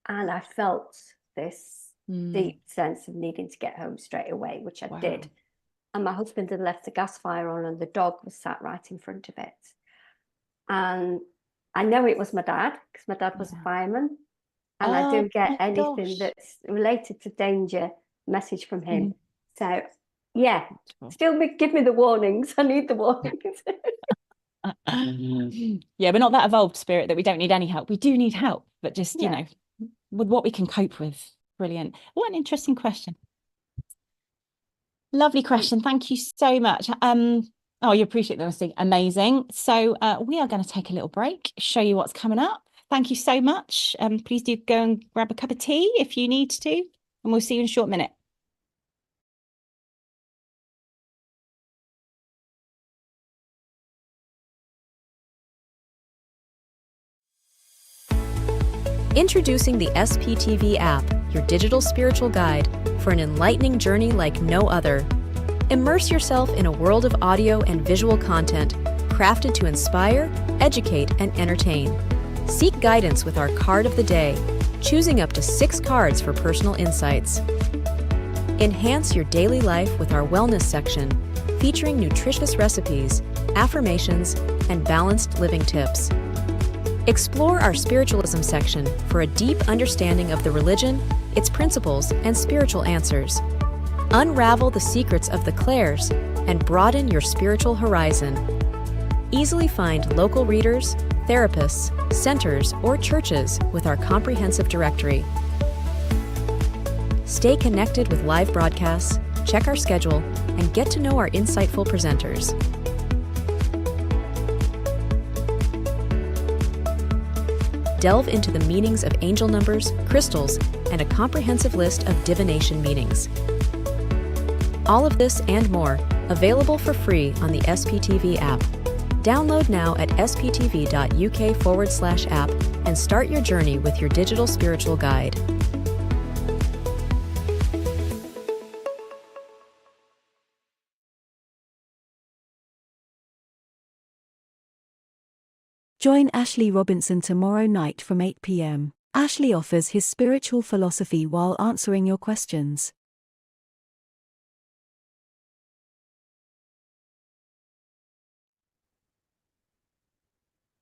B: And I felt this deep sense of needing to get home straight away, which I did. And my husband had left the gas fire on, and the dog was sat right in front of it. And I know it was my dad, because my dad was a fireman. And I do get anything that's related to danger message from him. So yeah, still give me the warnings. I need the warnings.
A: Yeah, we're not that evolved, spirit, that we don't need any help. We do need help, but just you know, with what we can cope with. Brilliant. What an interesting question. Lovely question. Thank you so much. Oh, you appreciate the honesty. Amazing. So we are going to take a little break, show you what's coming up. Thank you so much. Please do go and grab a cup of tea if you need to, and we'll see you in a short minute.
C: Introducing the SPtv app, your digital spiritual guide for an enlightening journey like no other. Immerse yourself in a world of audio and visual content crafted to inspire, educate, and entertain. Seek guidance with our card of the day, choosing up to 6 cards for personal insights. Enhance your daily life with our wellness section, featuring nutritious recipes, affirmations, and balanced living tips. Explore our spiritualism section for a deep understanding of the religion, its principles, and spiritual answers. Unravel the secrets of the clairs and broaden your spiritual horizon. Easily find local readers, therapists, centers, or churches with our comprehensive directory. Stay connected with live broadcasts, check our schedule, and get to know our insightful presenters. Delve into the meanings of angel numbers, crystals, and a comprehensive list of divination meanings. All of this and more, available for free on the SPtv app. Download now at sptv.uk/app and start your journey with your digital spiritual guide.
D: Join Ashley Robinson tomorrow night from 8 p.m. Ashley offers his spiritual philosophy while answering your questions.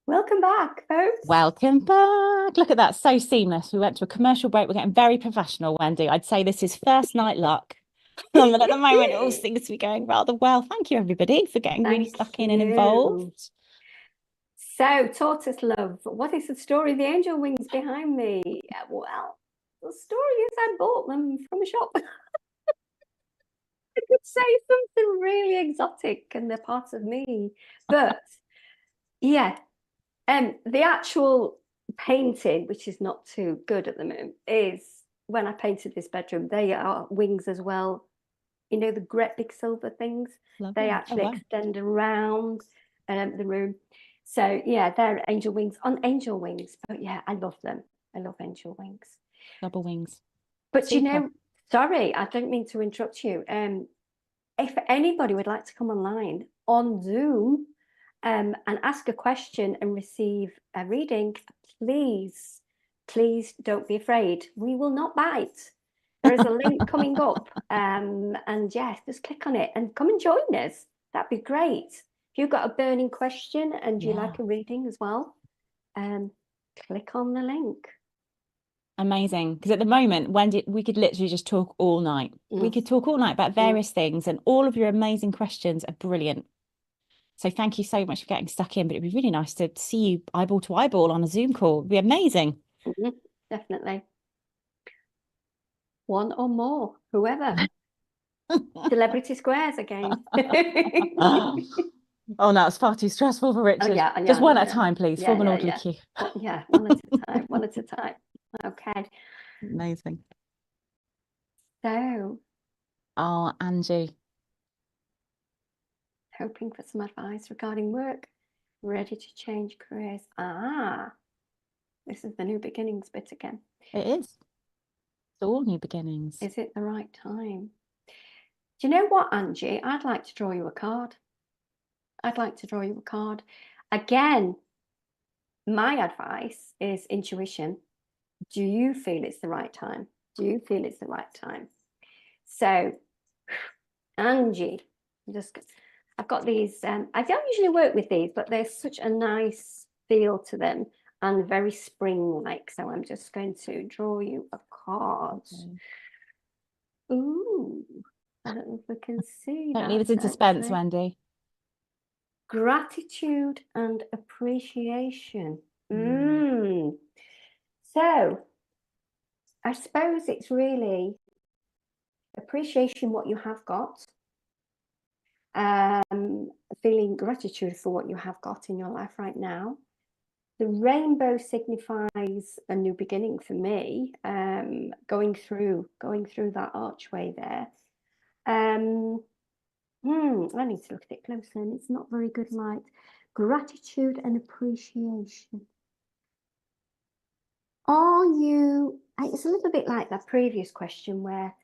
B: Welcome back, folks.
A: Welcome back. Look at that, so seamless. We went to a commercial break. We're getting very professional, Wendi. I'd say this is first night luck. But at the moment, it all seems to be going rather well. Thank you, everybody, for getting really stuck in and involved.
B: So, Tortoise Love, what is the story of the angel wings behind me? Well, the story is I bought them from a shop. I could say something really exotic and they're part of me. But, yeah, the actual painting, which is not too good at the moment, is when I painted this bedroom. They are wings as well. You know, the great big silver things.
A: Lovely.
B: They actually extend around the room. So yeah, they're angel wings on angel wings. But yeah, I love them. I love angel wings.
A: Double wings.
B: But
A: Super.
B: you know, sorry, I don't mean to interrupt you. If anybody would like to come online on Zoom and ask a question and receive a reading, please don't be afraid. We will not bite. There is a link coming up, and yes, just click on it and come and join us. That'd be great. If you've got a burning question and you like a reading as well, click on the link.
A: Amazing. Because at the moment, Wendi, we could literally just talk all night. We could talk all night about various things, and all of your amazing questions are brilliant. So thank you so much for getting stuck in. But it'd be really nice to see you eyeball to eyeball on a Zoom call. It'd be amazing.
B: Definitely. One or more, whoever. Celebrity Squares again.
A: Oh no, it's far too stressful for Richard.
B: Oh, yeah,
A: just one at a time, please. Form an orderly queue.
B: Yeah, one at a time. One at a time. Okay.
A: Amazing.
B: So.
A: Oh, Angie.
B: Hoping for some advice regarding work. Ready to change careers. This is the new beginnings bit again.
A: It is. It's all new beginnings.
B: Is it the right time? Do you know what, Angie? I'd like to draw you a card. Again, my advice is intuition. Do you feel it's the right time? So, Angie, I've got these. I don't usually work with these, but there's such a nice feel to them and very spring-like. So I'm just going to draw you a card. Okay. Ooh, I don't know if we can see that.
A: Don't leave us in suspense, Wendi.
B: Gratitude and appreciation. So I suppose it's really appreciation what you have got. Feeling gratitude for what you have got in your life right now. The rainbow signifies a new beginning for me, going through that archway there. I need to look at it closer, and it's not very good light. Gratitude and appreciation. Are you? It's a little bit like that previous question where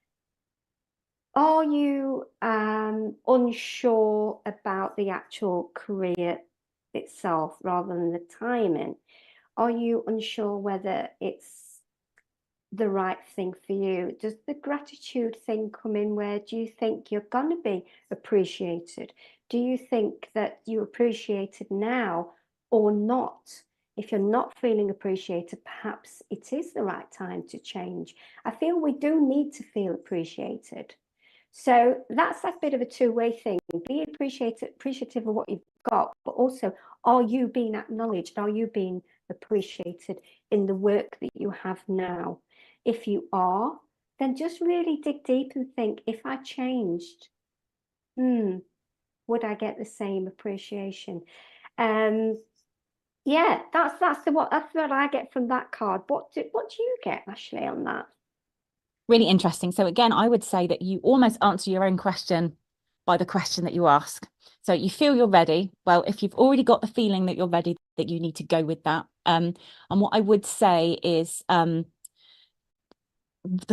B: Are you unsure about the actual career itself rather than the timing? Are you unsure whether it's the right thing for you? Does the gratitude thing come in? Where do you think you're going to be appreciated? Do you think that you're appreciated now or not? If you're not feeling appreciated, perhaps it is the right time to change. I feel we do need to feel appreciated. So that's a bit of a two-way thing. Be appreciative of what you've got, but also, are you being acknowledged? Are you being appreciated in the work that you have now? If you are, then just really dig deep and think, if I changed, would I get the same appreciation? Yeah, that's what I get from that card. What do you get, Ashley, on that?
A: Really interesting. So again, I would say that you almost answer your own question by the question that you ask. So you feel you're ready. Well, if you've already got the feeling that you're ready, that you need to go with that. And what I would say is the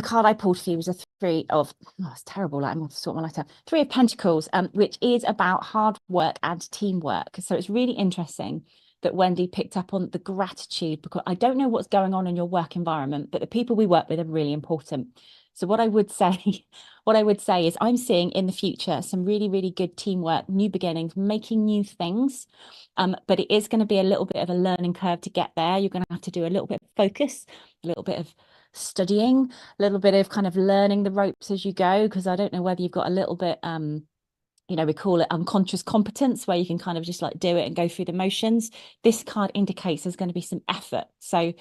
A: card I pulled for you was a three of, oh, it's terrible. Like, I'm going to sort my light out. Three of Pentacles, which is about hard work and teamwork. So it's really interesting that Wendi picked up on the gratitude, because I don't know what's going on in your work environment, but the people we work with are really important. So what I would say is I'm seeing in the future some really, really good teamwork, new beginnings, making new things. But it is going to be a little bit of a learning curve to get there. You're going to have to do a little bit of focus, a little bit of studying, a little bit of kind of learning the ropes as you go, because I don't know whether you've got a little bit we call it unconscious competence, where you can kind of just like do it and go through the motions. This card indicates there's going to be some effort. So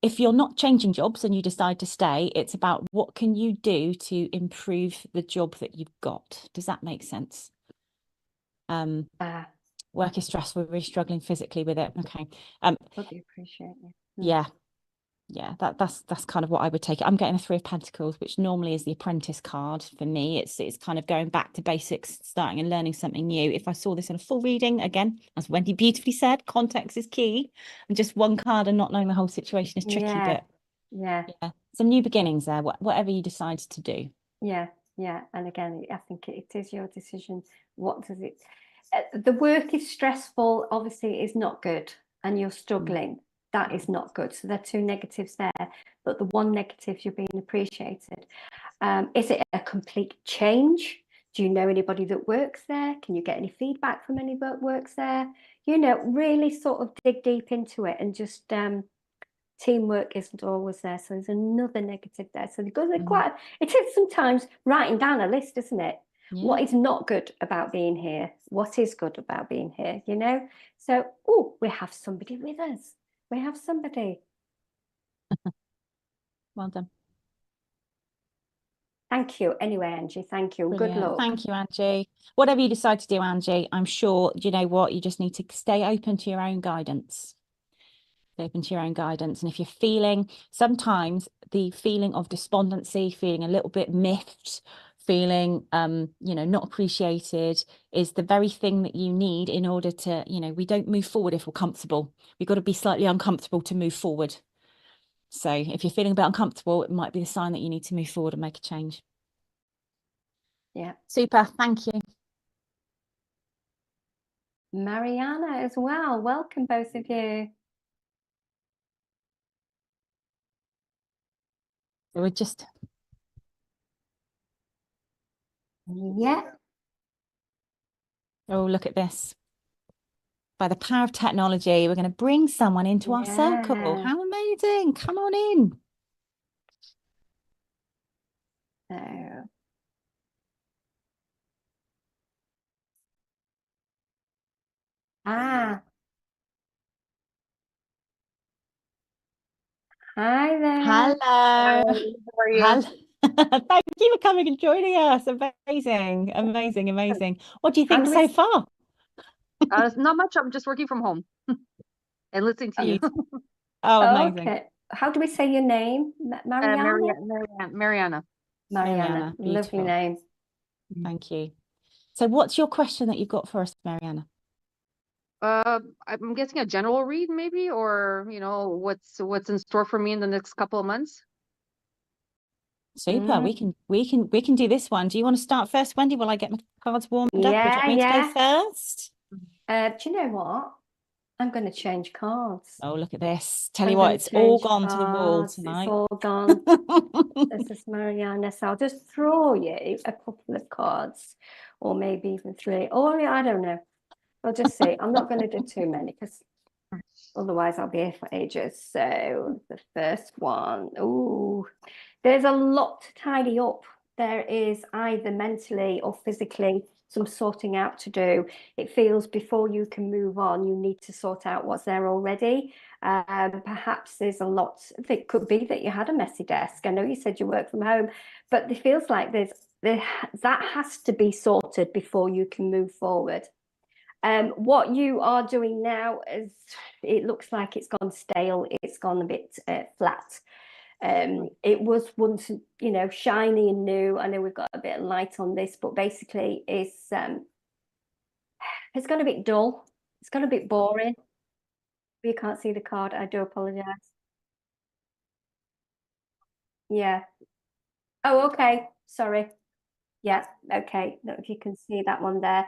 A: if you're not changing jobs and you decide to stay, it's about what can you do to improve the job that you've got. Does that make sense? Work is stressful, we're really struggling physically with it. Okay.
B: Probably appreciate you.
A: Yeah, that's kind of what I would take it. I'm getting a Three of Pentacles, which normally is the apprentice card for me. It's kind of going back to basics, starting and learning something new. If I saw this in a full reading, again, as Wendi beautifully said, context is key. And just one card and not knowing the whole situation is tricky.
B: Yeah.
A: But yeah, some new beginnings there. Whatever you decide to do.
B: Yeah. And again, I think it is your decision. What does it? The work is stressful. Obviously, is not good, and you're struggling. That is not good. So there are two negatives there, but the one negative, you're being appreciated. Is it a complete change? Do you know anybody that works there? Can you get any feedback from anybody that works there? Really sort of dig deep into it, and just teamwork isn't always there. So there's another negative there. So because they're it is sometimes writing down a list, isn't it? Yeah. What is not good about being here? What is good about being here? So, we have somebody with us. We have somebody.
A: Well done.
B: Thank you. Anyway, Angie, thank you.
A: Brilliant.
B: Good luck.
A: Thank you, Angie. Whatever you decide to do, Angie, I'm sure, you know what, you just need to stay open to your own guidance. Stay open to your own guidance. And if you're feeling, sometimes the feeling of despondency, feeling a little bit miffed, feeling, not appreciated is the very thing that you need in order to, we don't move forward if we're comfortable. We've got to be slightly uncomfortable to move forward. So if you're feeling a bit uncomfortable, it might be the sign that you need to move forward and make a change.
B: Yeah.
A: Super. Thank you.
B: Mariana as well. Welcome, both of you.
A: So we're just...
B: Yeah.
A: Oh, look at this. By the power of technology, we're going to bring someone into our circle. How amazing. Come on in.
B: So. Hi there.
A: Hello.
E: Hi, how are you?
A: Thank you for coming and joining us. Amazing. What do you think so far?
E: Not much. I'm just working from home and listening to you.
A: Oh, amazing.
B: Okay. How do we say your name? Mariana?
E: Mariana.
B: Mariana. Lovely name.
A: Thank you. So what's your question that you've got for us, Mariana?
E: I'm guessing a general read maybe, or what's in store for me in the next couple of months.
A: Super. We can do this one. Do you want to start first, Wendi? Will I get my cards warmed up? Would you
B: Yeah,
A: like me to go
B: yeah.
A: first?
B: Do you know what? I'm going to change cards.
A: Oh, look at this. Tell
B: I'm
A: you what,
B: gonna
A: it's all
B: change
A: gone to the wall
B: cards. It's
A: tonight.
B: all gone. This is Mariana. So I'll just throw you a couple of cards, or maybe even 3. Or I don't know. I'll just see. I'm not going to do too many because otherwise I'll be here for ages. So the first one. Ooh, there's a lot to tidy up. There is either mentally or physically some sorting out to do. It feels before you can move on, you need to sort out what's there already. Perhaps there's a lot. It could be that you had a messy desk. I know you said you work from home, but it feels like that has to be sorted before you can move forward. What you are doing now is, it looks like it's gone stale. It's gone a bit flat. It was once, you know, shiny and new. I know we've got a bit of light on this, but basically it's gone a bit dull. It's gone a bit boring. You can't see the card. I do apologize. Yeah. Oh, okay. Sorry. Yeah. Okay. Look, if you can see that one there.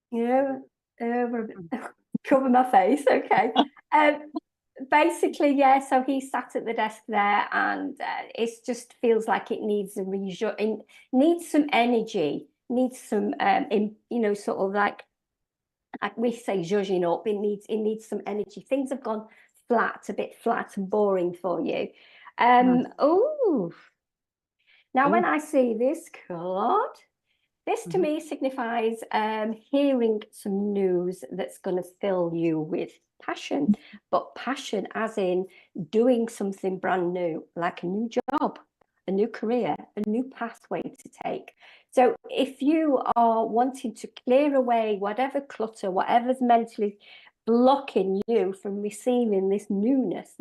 B: You know, over a bit. Cover my face. Okay. Basically, yeah, so he sat at the desk there, and it just feels like it needs a needs some energy, needs some you know, sort of like we say zhuzhing up. It needs some energy. Things have gone flat, a bit flat and boring for you. Oh, now when I see this card, this to me signifies hearing some news that's going to fill you with passion, but passion as in doing something brand new, like a new job, a new career, a new pathway to take. So if you are wanting to clear away whatever clutter, whatever's mentally blocking you from receiving this newness,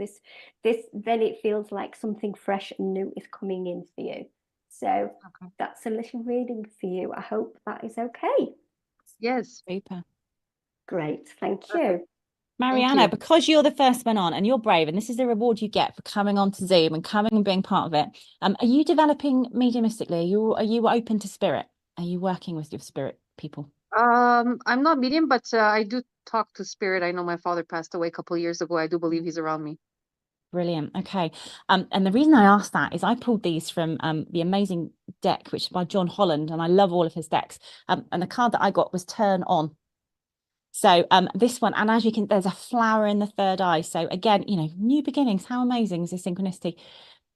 B: then it feels like something fresh and new is coming in for you. So that's a little reading for you. I hope that is okay.
E: Yes.
A: Super.
B: Great, thank you.
A: Mariana, because you're the first one on and you're brave, and this is the reward you get for coming on to Zoom and coming and being part of it. Are you developing mediumistically? Are you open to spirit? Are you working with your spirit people?
E: I'm not medium, but I do talk to spirit. I know my father passed away a couple of years ago. I do believe he's around me.
A: Brilliant. Okay. And the reason I asked that is I pulled these from the amazing deck, which is by John Holland, and I love all of his decks. And the card that I got was Turn On. So this one, and as you can, there's a flower in the third eye. So again, you know, new beginnings. How amazing is this synchronicity?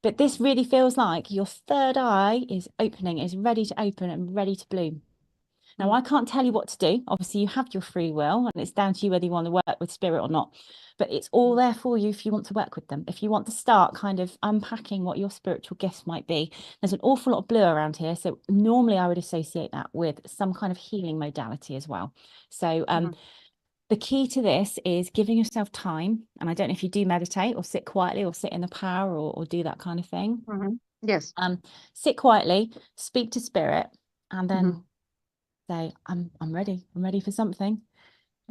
A: But this really feels like your third eye is opening, is ready to open and ready to bloom. Now, I can't tell you what to do. Obviously, you have your free will, and it's down to you whether you want to work with spirit or not. But it's all there for you if you want to work with them. If you want to start kind of unpacking what your spiritual gifts might be. There's an awful lot of blue around here. So normally I would associate that with some kind of healing modality as well. So the key to this is giving yourself time. And I don't know if you do meditate or sit quietly or sit in the power or do that kind of thing.
E: Yes.
A: Sit quietly, speak to spirit, and then say, I'm ready for something.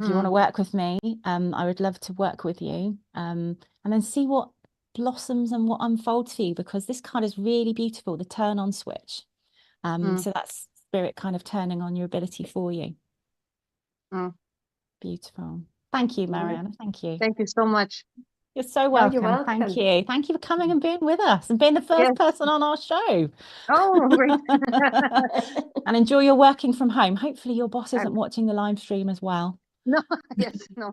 A: If you want to work with me, I would love to work with you, and then see what blossoms and what unfolds for you, because this card is really beautiful, the turn on switch. So that's spirit kind of turning on your ability for you. Beautiful. Thank you, Mariana. Thank you.
E: Thank you so much.
A: You're so welcome.
B: You're welcome.
A: Thank you. Thank you for coming and being with us and being the first person on our show.
E: Oh, great.
A: And enjoy your working from home. Hopefully your boss isn't watching the live stream as well.
E: No, yes, no.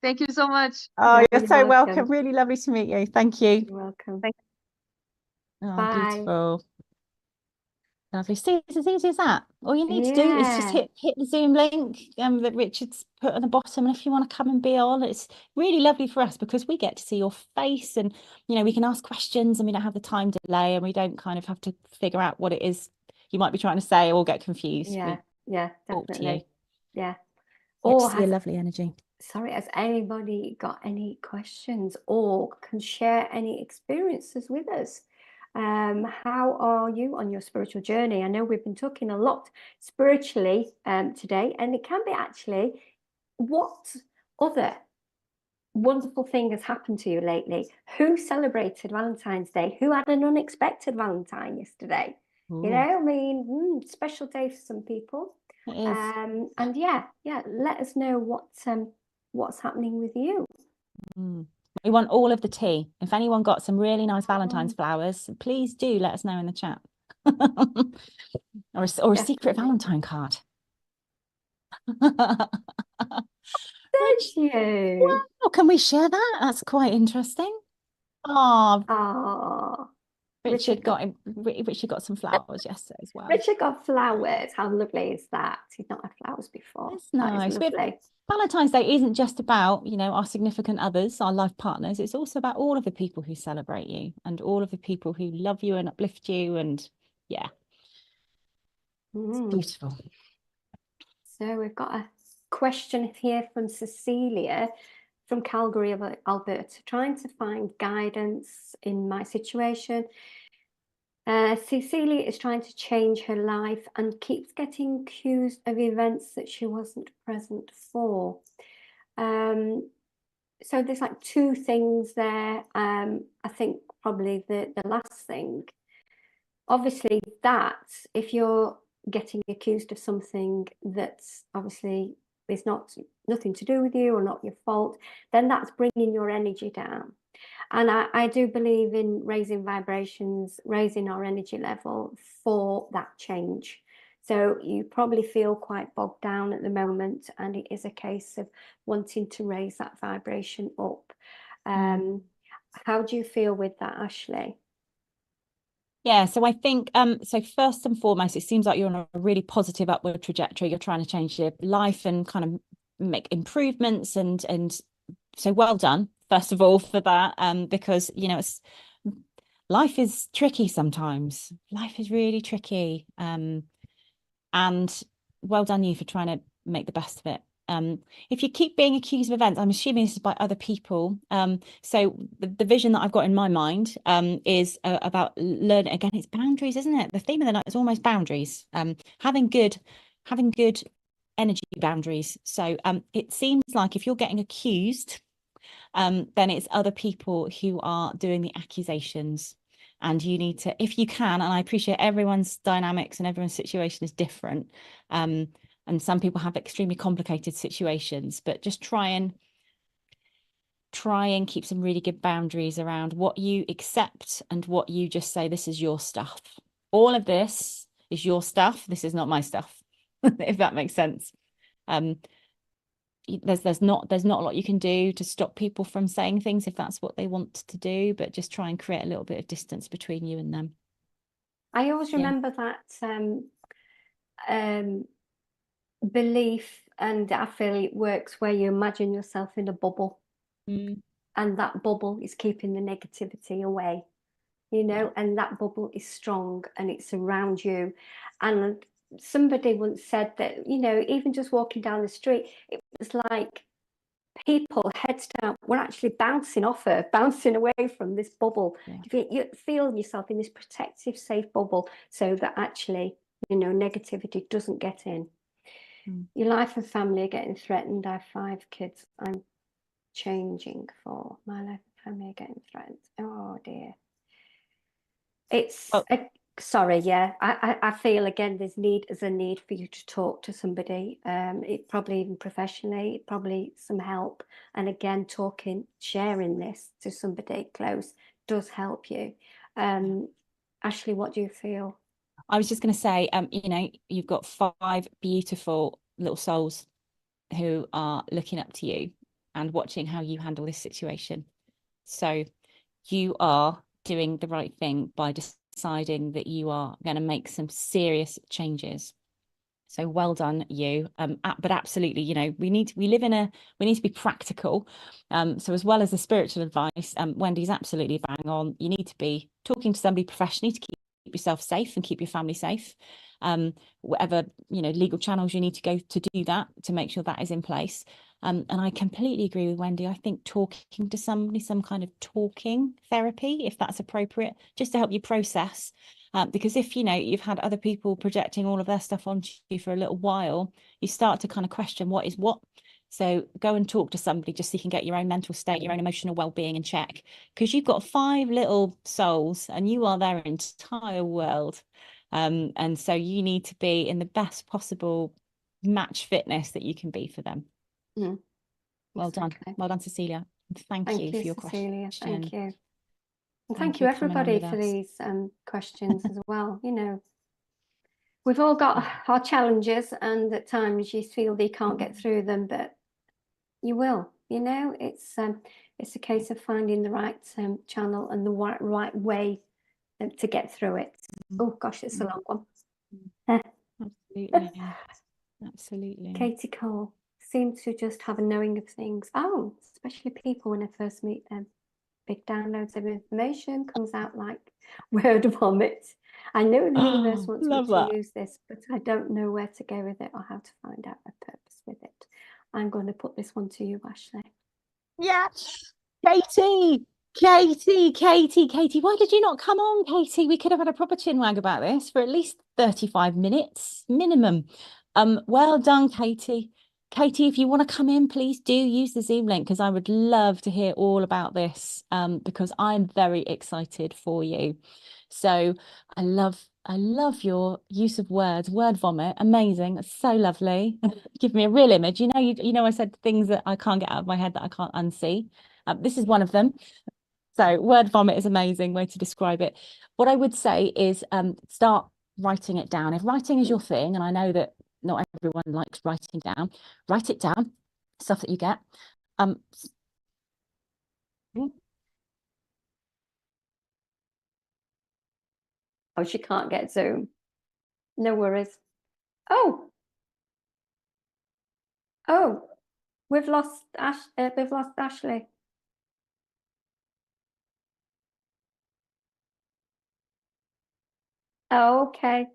E: Thank you so much.
A: Oh,
B: No,
A: you're so welcome. Really lovely to meet you. Thank you.
B: You're welcome.
A: Oh,
B: Bye.
A: beautiful. Lovely. See, it's as easy as that. All you need to do is just hit the Zoom link that Richard's put at the bottom. And if you want to come and be on, it's really lovely for us because we get to see your face, and you know, we can ask questions, and we don't have the time delay, and we don't kind of have to figure out what it is you might be trying to say or get confused.
B: Yeah, definitely. Yeah.
A: Or see a lovely energy.
B: Sorry, has anybody got any questions or can share any experiences with us? How are you on your spiritual journey? I know we've been talking a lot spiritually today, and it can be actually what other wonderful thing has happened to you lately? Who celebrated Valentine's Day? Who had an unexpected Valentine yesterday? You know, I mean, special day for some people.
A: It is.
B: And yeah, let us know what's happening with you.
A: We want all of the tea. If anyone got some really nice Valentine's flowers, please do let us know in the chat. or a secret Valentine card.
B: Thank you.
A: Wow, can we share that? That's quite interesting. Oh,
B: Oh,
A: Richard got some flowers yesterday as well.
B: Richard got flowers. How lovely is that? He's not had flowers before.
A: That's nice.
B: That is lovely.
A: Valentine's Day isn't just about, you know, our significant others, our life partners. It's also about all of the people who celebrate you and all of the people who love you and uplift you. And yeah, it's beautiful.
B: So we've got a question here from Cecilia from Calgary, Alberta, trying to find guidance in my situation. Cecilia is trying to change her life and keeps getting accused of events that she wasn't present for. So there's like two things there. I think probably the last thing, obviously, that if you're getting accused of something that's obviously is nothing to do with you or not your fault, then that's bringing your energy down. And I do believe in raising vibrations, raising our energy level for that change. So you probably feel quite bogged down at the moment, and it is a case of wanting to raise that vibration up. How do you feel with that, Ashley?
A: Yeah, so I think, so first and foremost, it seems like you're on a really positive upward trajectory. You're trying to change your life and kind of make improvements, and so well done, first of all, for that, because, you know, life is tricky sometimes. Life is really tricky, and well done you for trying to make the best of it. If you keep being accused of events, I'm assuming this is by other people. So the vision that I've got in my mind is about learning. Again, it's boundaries, isn't it? The theme of the night is almost boundaries. Having good energy boundaries. So it seems like if you're getting accused, then it's other people who are doing the accusations. And you need to, if you can, and I appreciate everyone's dynamics and everyone's situation is different. And some people have extremely complicated situations, but just try and keep some really good boundaries around what you accept and what you just say, this is your stuff. All of this is your stuff. This is not my stuff, if that makes sense. There's not a lot you can do to stop people from saying things if that's what they want to do, but just try and create a little bit of distance between you and them.
B: I always remember that belief, and I feel it works, where you imagine yourself in a bubble, and that bubble is keeping the negativity away, you know, and that bubble is strong and it's around you. And somebody once said that, you know, even just walking down the street, it was like people heads down were actually bouncing away from this bubble. You feel yourself in this protective, safe bubble, so that actually, you know, negativity doesn't get in. Your life and family are getting threatened. I have 5 kids I'm changing for. My life and family are getting threatened. Oh dear. It's sorry, yeah. I feel again there's a need for you to talk to somebody. It probably even professionally, probably some help. And again, sharing this to somebody close does help you. Ashley, what do you feel?
A: I was just going to say, you know, you've got 5 beautiful little souls who are looking up to you and watching how you handle this situation. So you are doing the right thing by deciding that you are going to make some serious changes. So well done, you. But absolutely, you know, we need to be practical. So as well as the spiritual advice, Wendy's absolutely bang on. You need to be talking to somebody professionally to keep yourself safe and keep your family safe. Whatever, you know, legal channels you need to go to do that, to make sure that is in place. And I completely agree with Wendi. I think talking to somebody, some kind of talking therapy, if that's appropriate, just to help you process. Because if, you know, you've had other people projecting all of their stuff onto you for a little while, you start to kind of question what is what. So go and talk to somebody just so you can get your own mental state, your own emotional well-being in check, because you've got 5 little souls and you are their entire world. And so you need to be in the best possible match fitness that you can be for them. Well done. Well done, Cecilia. Thank you for your
B: Cecilia.
A: question.
B: Thank you. And thank you everybody for
A: us.
B: these questions as well. You know, we've all got our challenges, and at times you feel that you can't get through them, but you will. You know, it's a case of finding the right channel and the right way to get through it. Oh gosh, it's a long one.
A: Absolutely. Absolutely.
B: Katie Cole seems to just have a knowing of things. Oh, especially people when I first meet them. Big downloads of information, comes out like word vomit. I know the universe wants me to use this, but I don't know where to go with it or how to find out my purpose with it. I'm going to put this one to you, Ashley.
A: Yeah. Katie, why did you not come on, Katie? We could have had a proper chinwag about this for at least 35 minutes minimum. Well done, Katie. Katie, if you want to come in, please do use the Zoom link, because I would love to hear all about this, because I'm very excited for you. So I love your use of words, word vomit, amazing. It's so lovely. Give me a real image. You know, I said things that I can't get out of my head that I can't unsee. This is one of them. So word vomit is amazing way to describe it. What I would say is start writing it down. If writing is your thing, and I know that not everyone likes writing down, write it down, stuff that you get.
B: Oh, she can't get Zoom. No worries. Oh, we've lost Ashley. Oh, okay.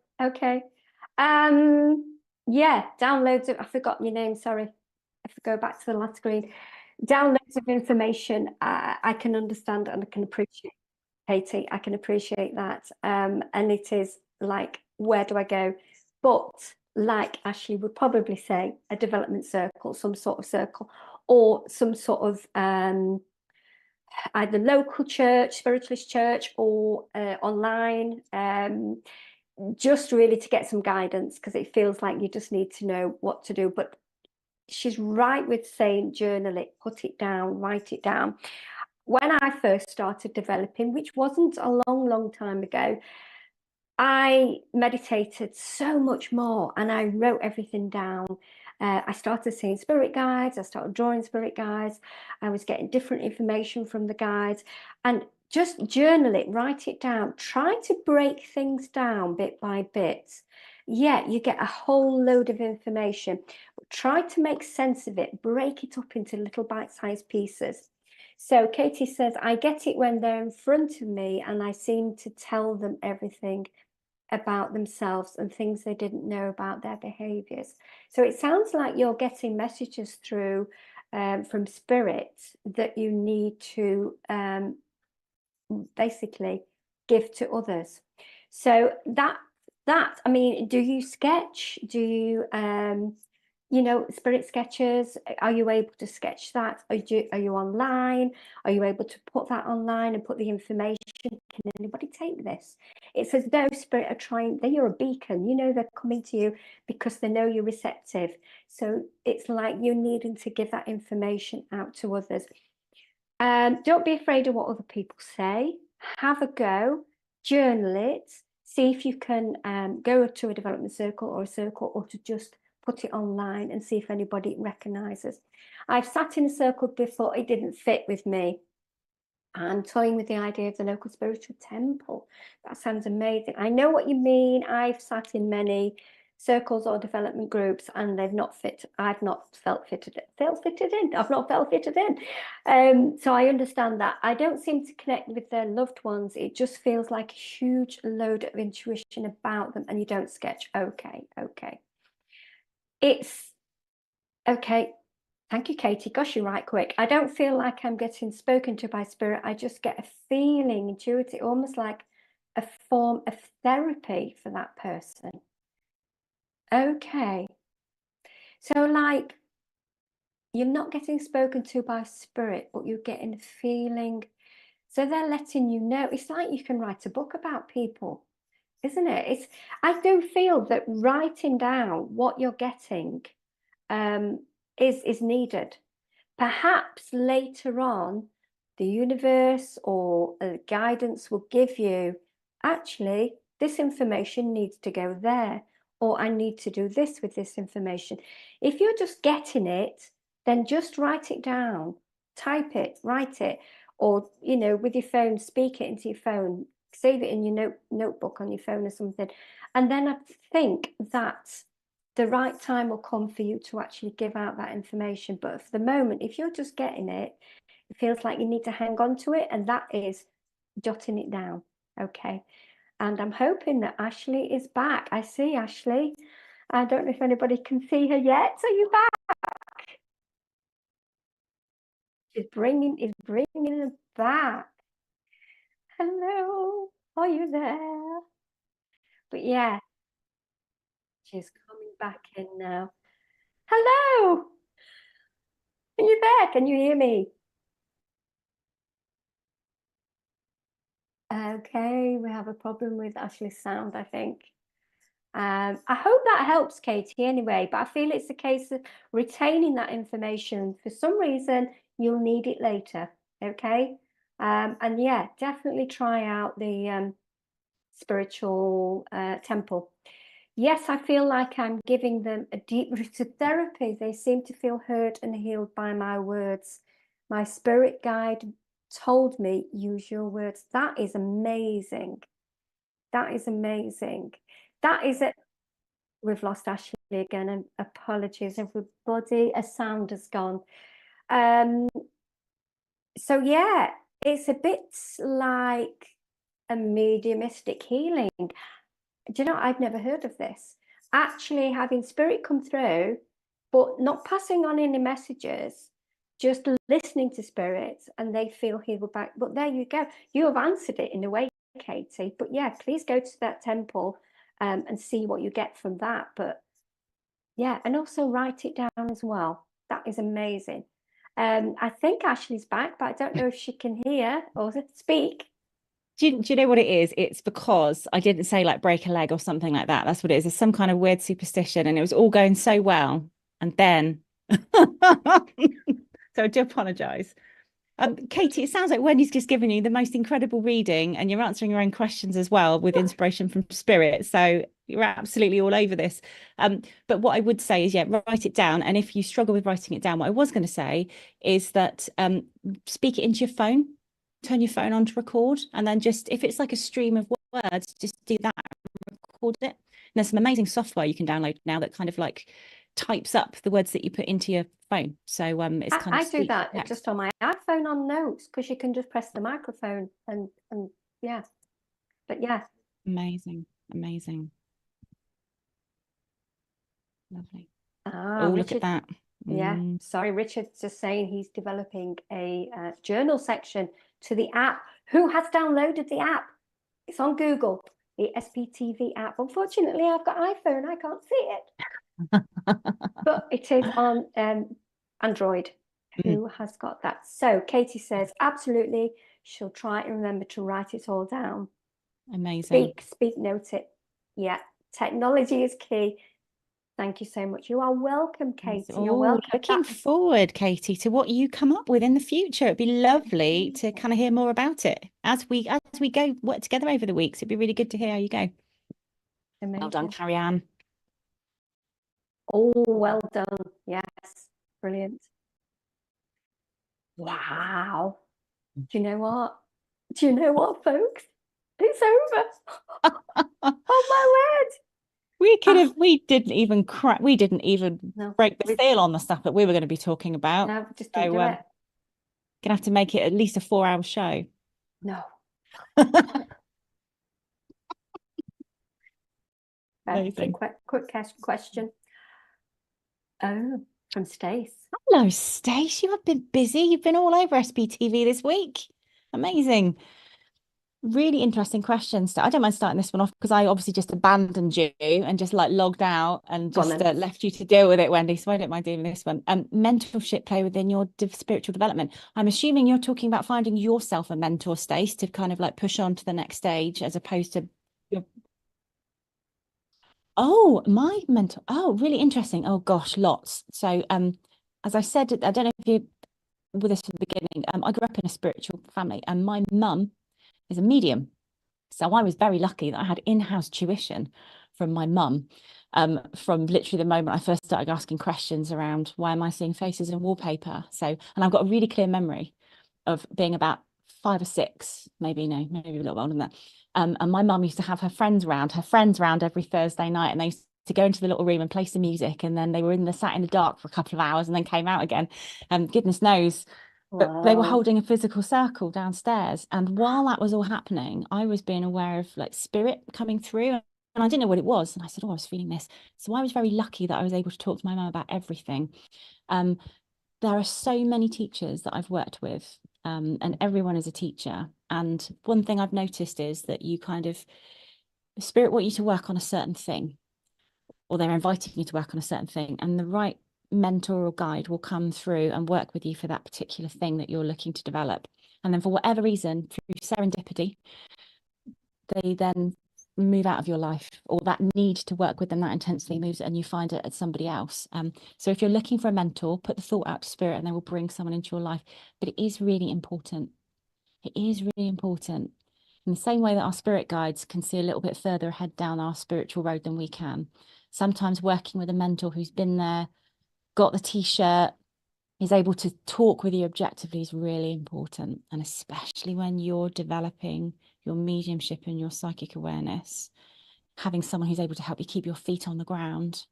B: Yeah, downloads of, I forgot your name, sorry. If I go back to the last screen. Downloads of information, I can understand and I can appreciate, Katie, I can appreciate that. And it is like, where do I go? But like Ashley would probably say, a development circle, some sort of circle, or some sort of either local church, spiritualist church, or online, just really to get some guidance, because it feels like you just need to know what to do. But she's right with saying journal it, put it down, write it down. When I first started developing, which wasn't a long time ago, I meditated so much more and I wrote everything down. I started seeing spirit guides, I started drawing spirit guides, I was getting different information from the guides, and just journal it, write it down, try to break things down bit by bit. Yeah, you get a whole load of information, but try to make sense of it, break it up into little bite-sized pieces. So Katie says, I get it when they're in front of me and I seem to tell them everything about themselves and things they didn't know about their behaviors. So it sounds like you're getting messages through from spirit that you need to basically give to others. So that I mean, do you sketch? Do you you know, spirit sketches? Are you able to sketch that? Are you online? Are you able to put that online and put the information? Can anybody take this? It's as though spirit are trying, you're a beacon, you know, they're coming to you because they know you're receptive. So it's like you're needing to give that information out to others. Don't be afraid of what other people say. Have a go, journal it, see if you can go to a development circle or a circle, or to just put it online and see if anybody recognizes. I've sat in a circle before, it didn't fit with me. I'm toying with the idea of the local spiritual temple. That sounds amazing. I know what you mean. I've sat in many circles or development groups and they've not fit. I've not felt fitted in. I've not felt fitted in. So I understand that. I don't seem to connect with their loved ones. It just feels like a huge load of intuition about them, and you don't sketch. Okay. It's okay. Thank you, Katie. Gosh, you're right quick. I don't feel like I'm getting spoken to by spirit. I just get a feeling, intuitive, almost like a form of therapy for that person. Okay. So like, you're not getting spoken to by spirit, but you're getting a feeling. So they're letting you know. It's like you can write a book about people, isn't it? I do feel that writing down what you're getting is needed. Perhaps later on, the universe or guidance will give you, actually, this information needs to go there, or I need to do this with this information. If you're just getting it, then just write it down, type it, write it, or, you know, with your phone, speak it into your phone, save it in your notebook on your phone or something. And then I think that the right time will come for you to actually give out that information. But for the moment, if you're just getting it, it feels like you need to hang on to it, and that is jotting it down. Okay. And I'm hoping that Ashley is back. I see Ashley. I don't know if anybody can see her yet. Are you back? She's bringing her back. Hello, are you there? But yeah, she's coming back in now. Hello, are you there? Can you hear me? Okay, we have a problem with Ashley's sound, I think. I hope that helps, Katie, anyway, but I feel it's a case of retaining that information. For some reason, you'll need it later, okay? And yeah, definitely try out the spiritual temple. Yes, I feel like I'm giving them a deep-rooted therapy. They seem to feel heard and healed by my words. My spirit guide told me, use your words. That is amazing. That is amazing. That is it. We've lost Ashley again, and apologies, everybody. A sound has gone. So yeah, it's a bit like a mediumistic healing. Do you know, I've never heard of this. Actually having spirit come through, but not passing on any messages, just listening to spirits, and they feel healed back. But there you go. You have answered it in a way, Katie. But yeah, please go to that temple and see what you get from that. But yeah, and also write it down as well. That is amazing. I think Ashley's back, but I don't know if she can hear or speak.
A: Do you know what it is? It's because I didn't say like break a leg or something like that. That's what it is. It's some kind of weird superstition, and it was all going so well. And then, so I do apologize. Katie, it sounds like Wendy's just given you the most incredible reading, and you're answering your own questions as well with inspiration from spirit. So you're absolutely all over this. But what I would say is, yeah, write it down. And if you struggle with writing it down, what I was going to say is that speak it into your phone, turn your phone on to record, and then just, if it's like a stream of words, just do that, record it. And there's some amazing software you can download now that kind of like types up the words that you put into your phone. So it's kind of
B: I do that just on my iPhone on notes, because you can just press the microphone and yeah. But yeah.
A: Amazing. Lovely.
B: Richard,
A: look at that.
B: Yeah, sorry, Richard's just saying he's developing a journal section to the app. Who has downloaded the app? It's on Google, the SPtv app. Unfortunately, I've got iPhone, I can't see it. But it is on Android. Who has got that? So Katie says, absolutely, she'll try and remember to write it all down.
A: Amazing.
B: Speak, note it. Yeah, technology is key. Thank you so much. You are welcome, Katie. You're welcome.
A: Looking forward, Katie, to what you come up with in the future. It'd be lovely to kind of hear more about it as we go work together over the weeks. It'd be really good to hear how you go.
B: Amazing.
A: Well done, Carrie Ann.
B: Oh, well done. Yes, brilliant. Wow. Do you know what? Folks? It's over. Oh my word.
A: We didn't even break the seal on the stuff that we were going to be talking about.
B: No, just didn't do it.
A: Gonna have to make it at least a 4-hour show.
B: No. Quick question. Oh, from Stace.
A: Hello, Stace. You have been busy. You've been all over SPtv this week. Amazing. Really interesting questions. I don't mind starting this one off because I obviously just abandoned you and just like logged out and
B: Go on
A: just
B: then.
A: left you to deal with it, Wendi. So I don't mind doing this one. Mentorship play within your spiritual development. I'm assuming you're talking about finding yourself a mentor, Stace, to kind of like push on to the next stage as opposed to your... Oh, my mentor. Oh, really interesting. Oh gosh, lots. So as I said, I don't know if you were with us from the beginning. I grew up in a spiritual family and my mum is a medium. So I was very lucky that I had in-house tuition from my mum, from literally the moment I first started asking questions around why am I seeing faces in wallpaper. So, and I've got a really clear memory of being about 5 or 6, maybe a little older than that. And my mum used to have her friends round every Thursday night, and they used to go into the little room and play some music, and then they were sat in the dark for a couple of hours and then came out again. And goodness knows. But they were
B: Wow.
A: holding a physical circle downstairs. And while that was all happening, I was being aware of like spirit coming through. And I didn't know what it was. And I said, oh, I was feeling this. So I was very lucky that I was able to talk to my mum about everything. There are so many teachers that I've worked with, and everyone is a teacher. And one thing I've noticed is that you kind of, spirit want you to work on a certain thing, or they're inviting you to work on a certain thing. And the right mentor or guide will come through and work with you for that particular thing that you're looking to develop. And then for whatever reason, through serendipity, they then move out of your life, or that need to work with them that intensely moves, and you find it at somebody else. So if you're looking for a mentor, put the thought out to spirit and they will bring someone into your life. But it is really important. It is really important. In the same way that our spirit guides can see a little bit further ahead down our spiritual road than we can. Sometimes working with a mentor who's been there, got the t-shirt, is able to talk with you objectively is really important. And especially when you're developing your mediumship and your psychic awareness, having someone who's able to help you keep your feet on the ground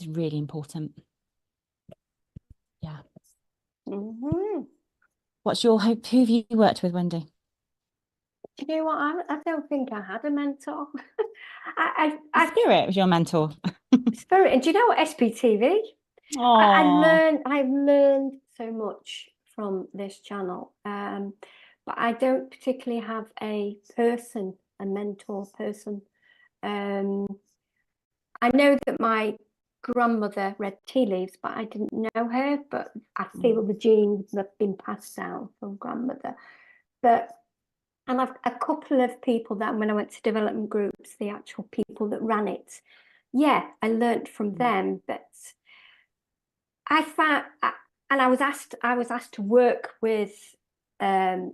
A: is really important. Yeah. What's your hope? Who have you worked with, Wendi?
B: Do you know what? I don't think I had a mentor.
A: Spirit was your mentor.
B: Spirit, and do you know what? SPtv. I've learned so much from this channel, but I don't particularly have a mentor person. I know that my grandmother read tea leaves, but I didn't know her. But I feel the genes that have been passed down from grandmother. And I've a couple of people that when I went to development groups, the actual people that ran it, yeah, I learned from them. But I found, and I was asked to work with a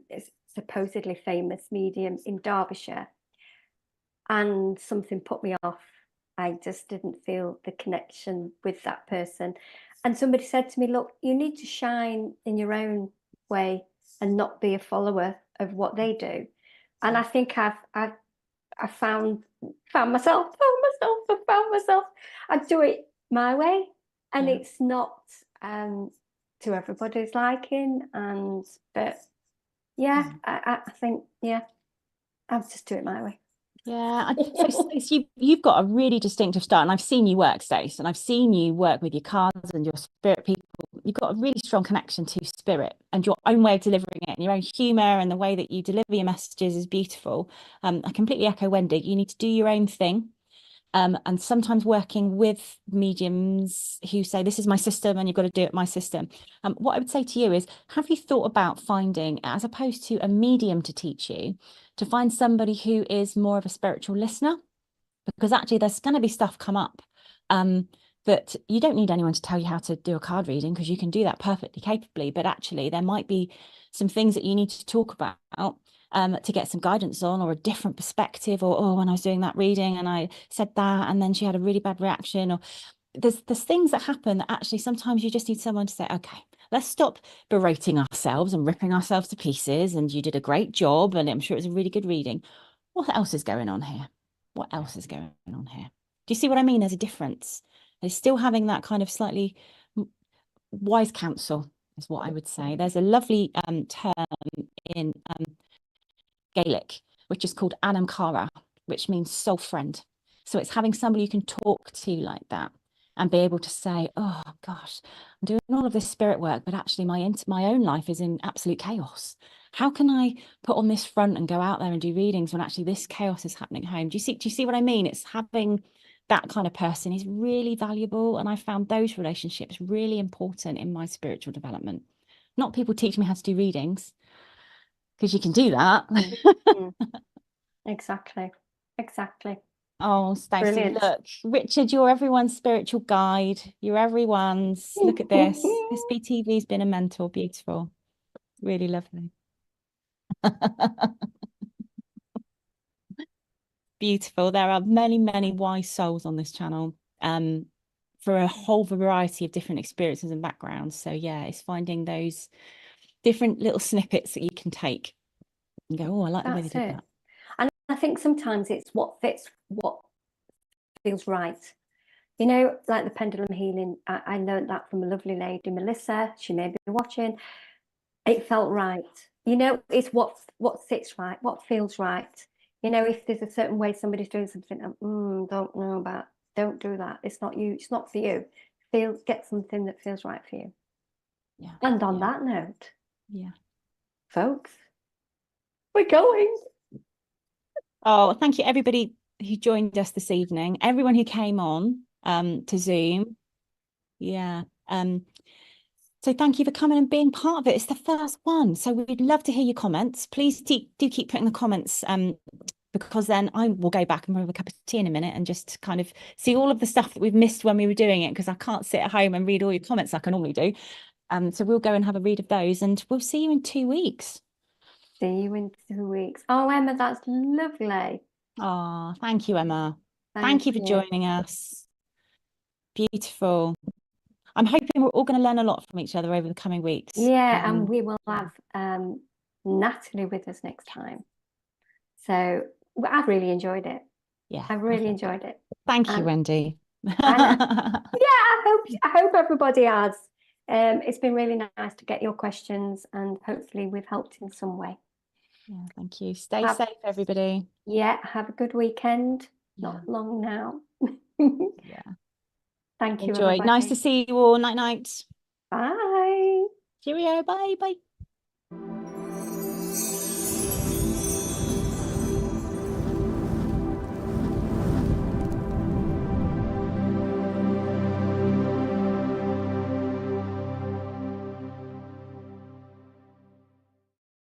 B: supposedly famous medium in Derbyshire, and something put me off. I just didn't feel the connection with that person. And somebody said to me, look, you need to shine in your own way and not be a follower of what they do. And I think I found myself. I do it my way, and it's not to everybody's liking. But yeah, I think I'll just do it my way.
A: Yeah, so you've got a really distinctive style, and I've seen you work, Stace, and I've seen you work with your cards and your spirit people. You've got a really strong connection to spirit and your own way of delivering it, and your own humour, and the way that you deliver your messages is beautiful. I completely echo Wendi. You need to do your own thing. And sometimes working with mediums who say, this is my system and you've got to do it my system. What I would say to you is, have you thought about finding, as opposed to a medium to teach you, to find somebody who is more of a spiritual listener? Because actually there's going to be stuff come up that you don't need anyone to tell you how to do a card reading, because you can do that perfectly capably. But actually there might be some things that you need to talk about to get some guidance on, or a different perspective, or, oh, when I was doing that reading and I said that and then she had a really bad reaction, or there's things that happen that actually sometimes you just need someone to say, okay, let's stop berating ourselves and ripping ourselves to pieces, and you did a great job and I'm sure it was a really good reading. What else is going on here? What else is going on here? Do you see what I mean? There's a difference. There's still having that kind of slightly wise counsel is what I would say. There's a lovely term in Gaelic, which is called Anam Cara, which means soul friend. So it's having somebody you can talk to like that and be able to say, oh gosh, I'm doing all of this spirit work, but actually my own life is in absolute chaos. how can I put on this front and go out there and do readings when actually this chaos is happening at home? Do you see what I mean? It's having that kind of person is really valuable. And I found those relationships really important in my spiritual development. Not people teach me how to do readings, because you can do that.
B: Exactly.
A: Oh, Stacey,
B: Brilliant.
A: look, Richard, you're everyone's spiritual guide. You're everyone's. Look at this. SPtv has been a mentor. Beautiful. Really lovely. Beautiful. There are many, many wise souls on this channel, for a whole variety of different experiences and backgrounds. So yeah, it's finding those different little snippets that you can take and go, oh, I like the way they did that.
B: And I think sometimes it's what fits, what feels right. You know, like the pendulum healing, I learned that from a lovely lady, Melissa. She may be watching. It felt right. You know, it's what sits right, what feels right. You know, if there's a certain way somebody's doing something, don't know about, don't do that. It's not you. It's not for you. Get something that feels right for you.
A: Yeah.
B: And on that note,
A: yeah,
B: folks, we're going.
A: Oh, thank you everybody who joined us this evening. Everyone who came on to Zoom. Yeah. So thank you for coming and being part of it. It's the first one, so we'd love to hear your comments. Please do keep putting the comments, because then I will go back and have a cup of tea in a minute and just kind of see all of the stuff that we've missed when we were doing it, because I can't sit at home and read all your comments like I normally do. So we'll go and have a read of those, and we'll see you in 2 weeks.
B: See you in 2 weeks. Oh, Emma, that's lovely.
A: Oh, thank you, Emma. Thank you for joining us. Beautiful. I'm hoping we're all going to learn a lot from each other over the coming weeks.
B: Yeah, and we will have Natalie with us next time. So I've really enjoyed it.
A: Yeah,
B: I've really enjoyed it.
A: Thank you, Wendi.
B: Yeah, I hope everybody has. It's been really nice to get your questions, and hopefully we've helped in some way.
A: Yeah, thank you. Stay safe, everybody.
B: Yeah, have a good weekend.
A: Yeah.
B: Not long now.
A: Yeah.
B: Thank you,
A: Enjoy.
B: everybody.
A: Nice to see you all. Night, night.
B: Bye.
A: Cheerio. Bye. Bye.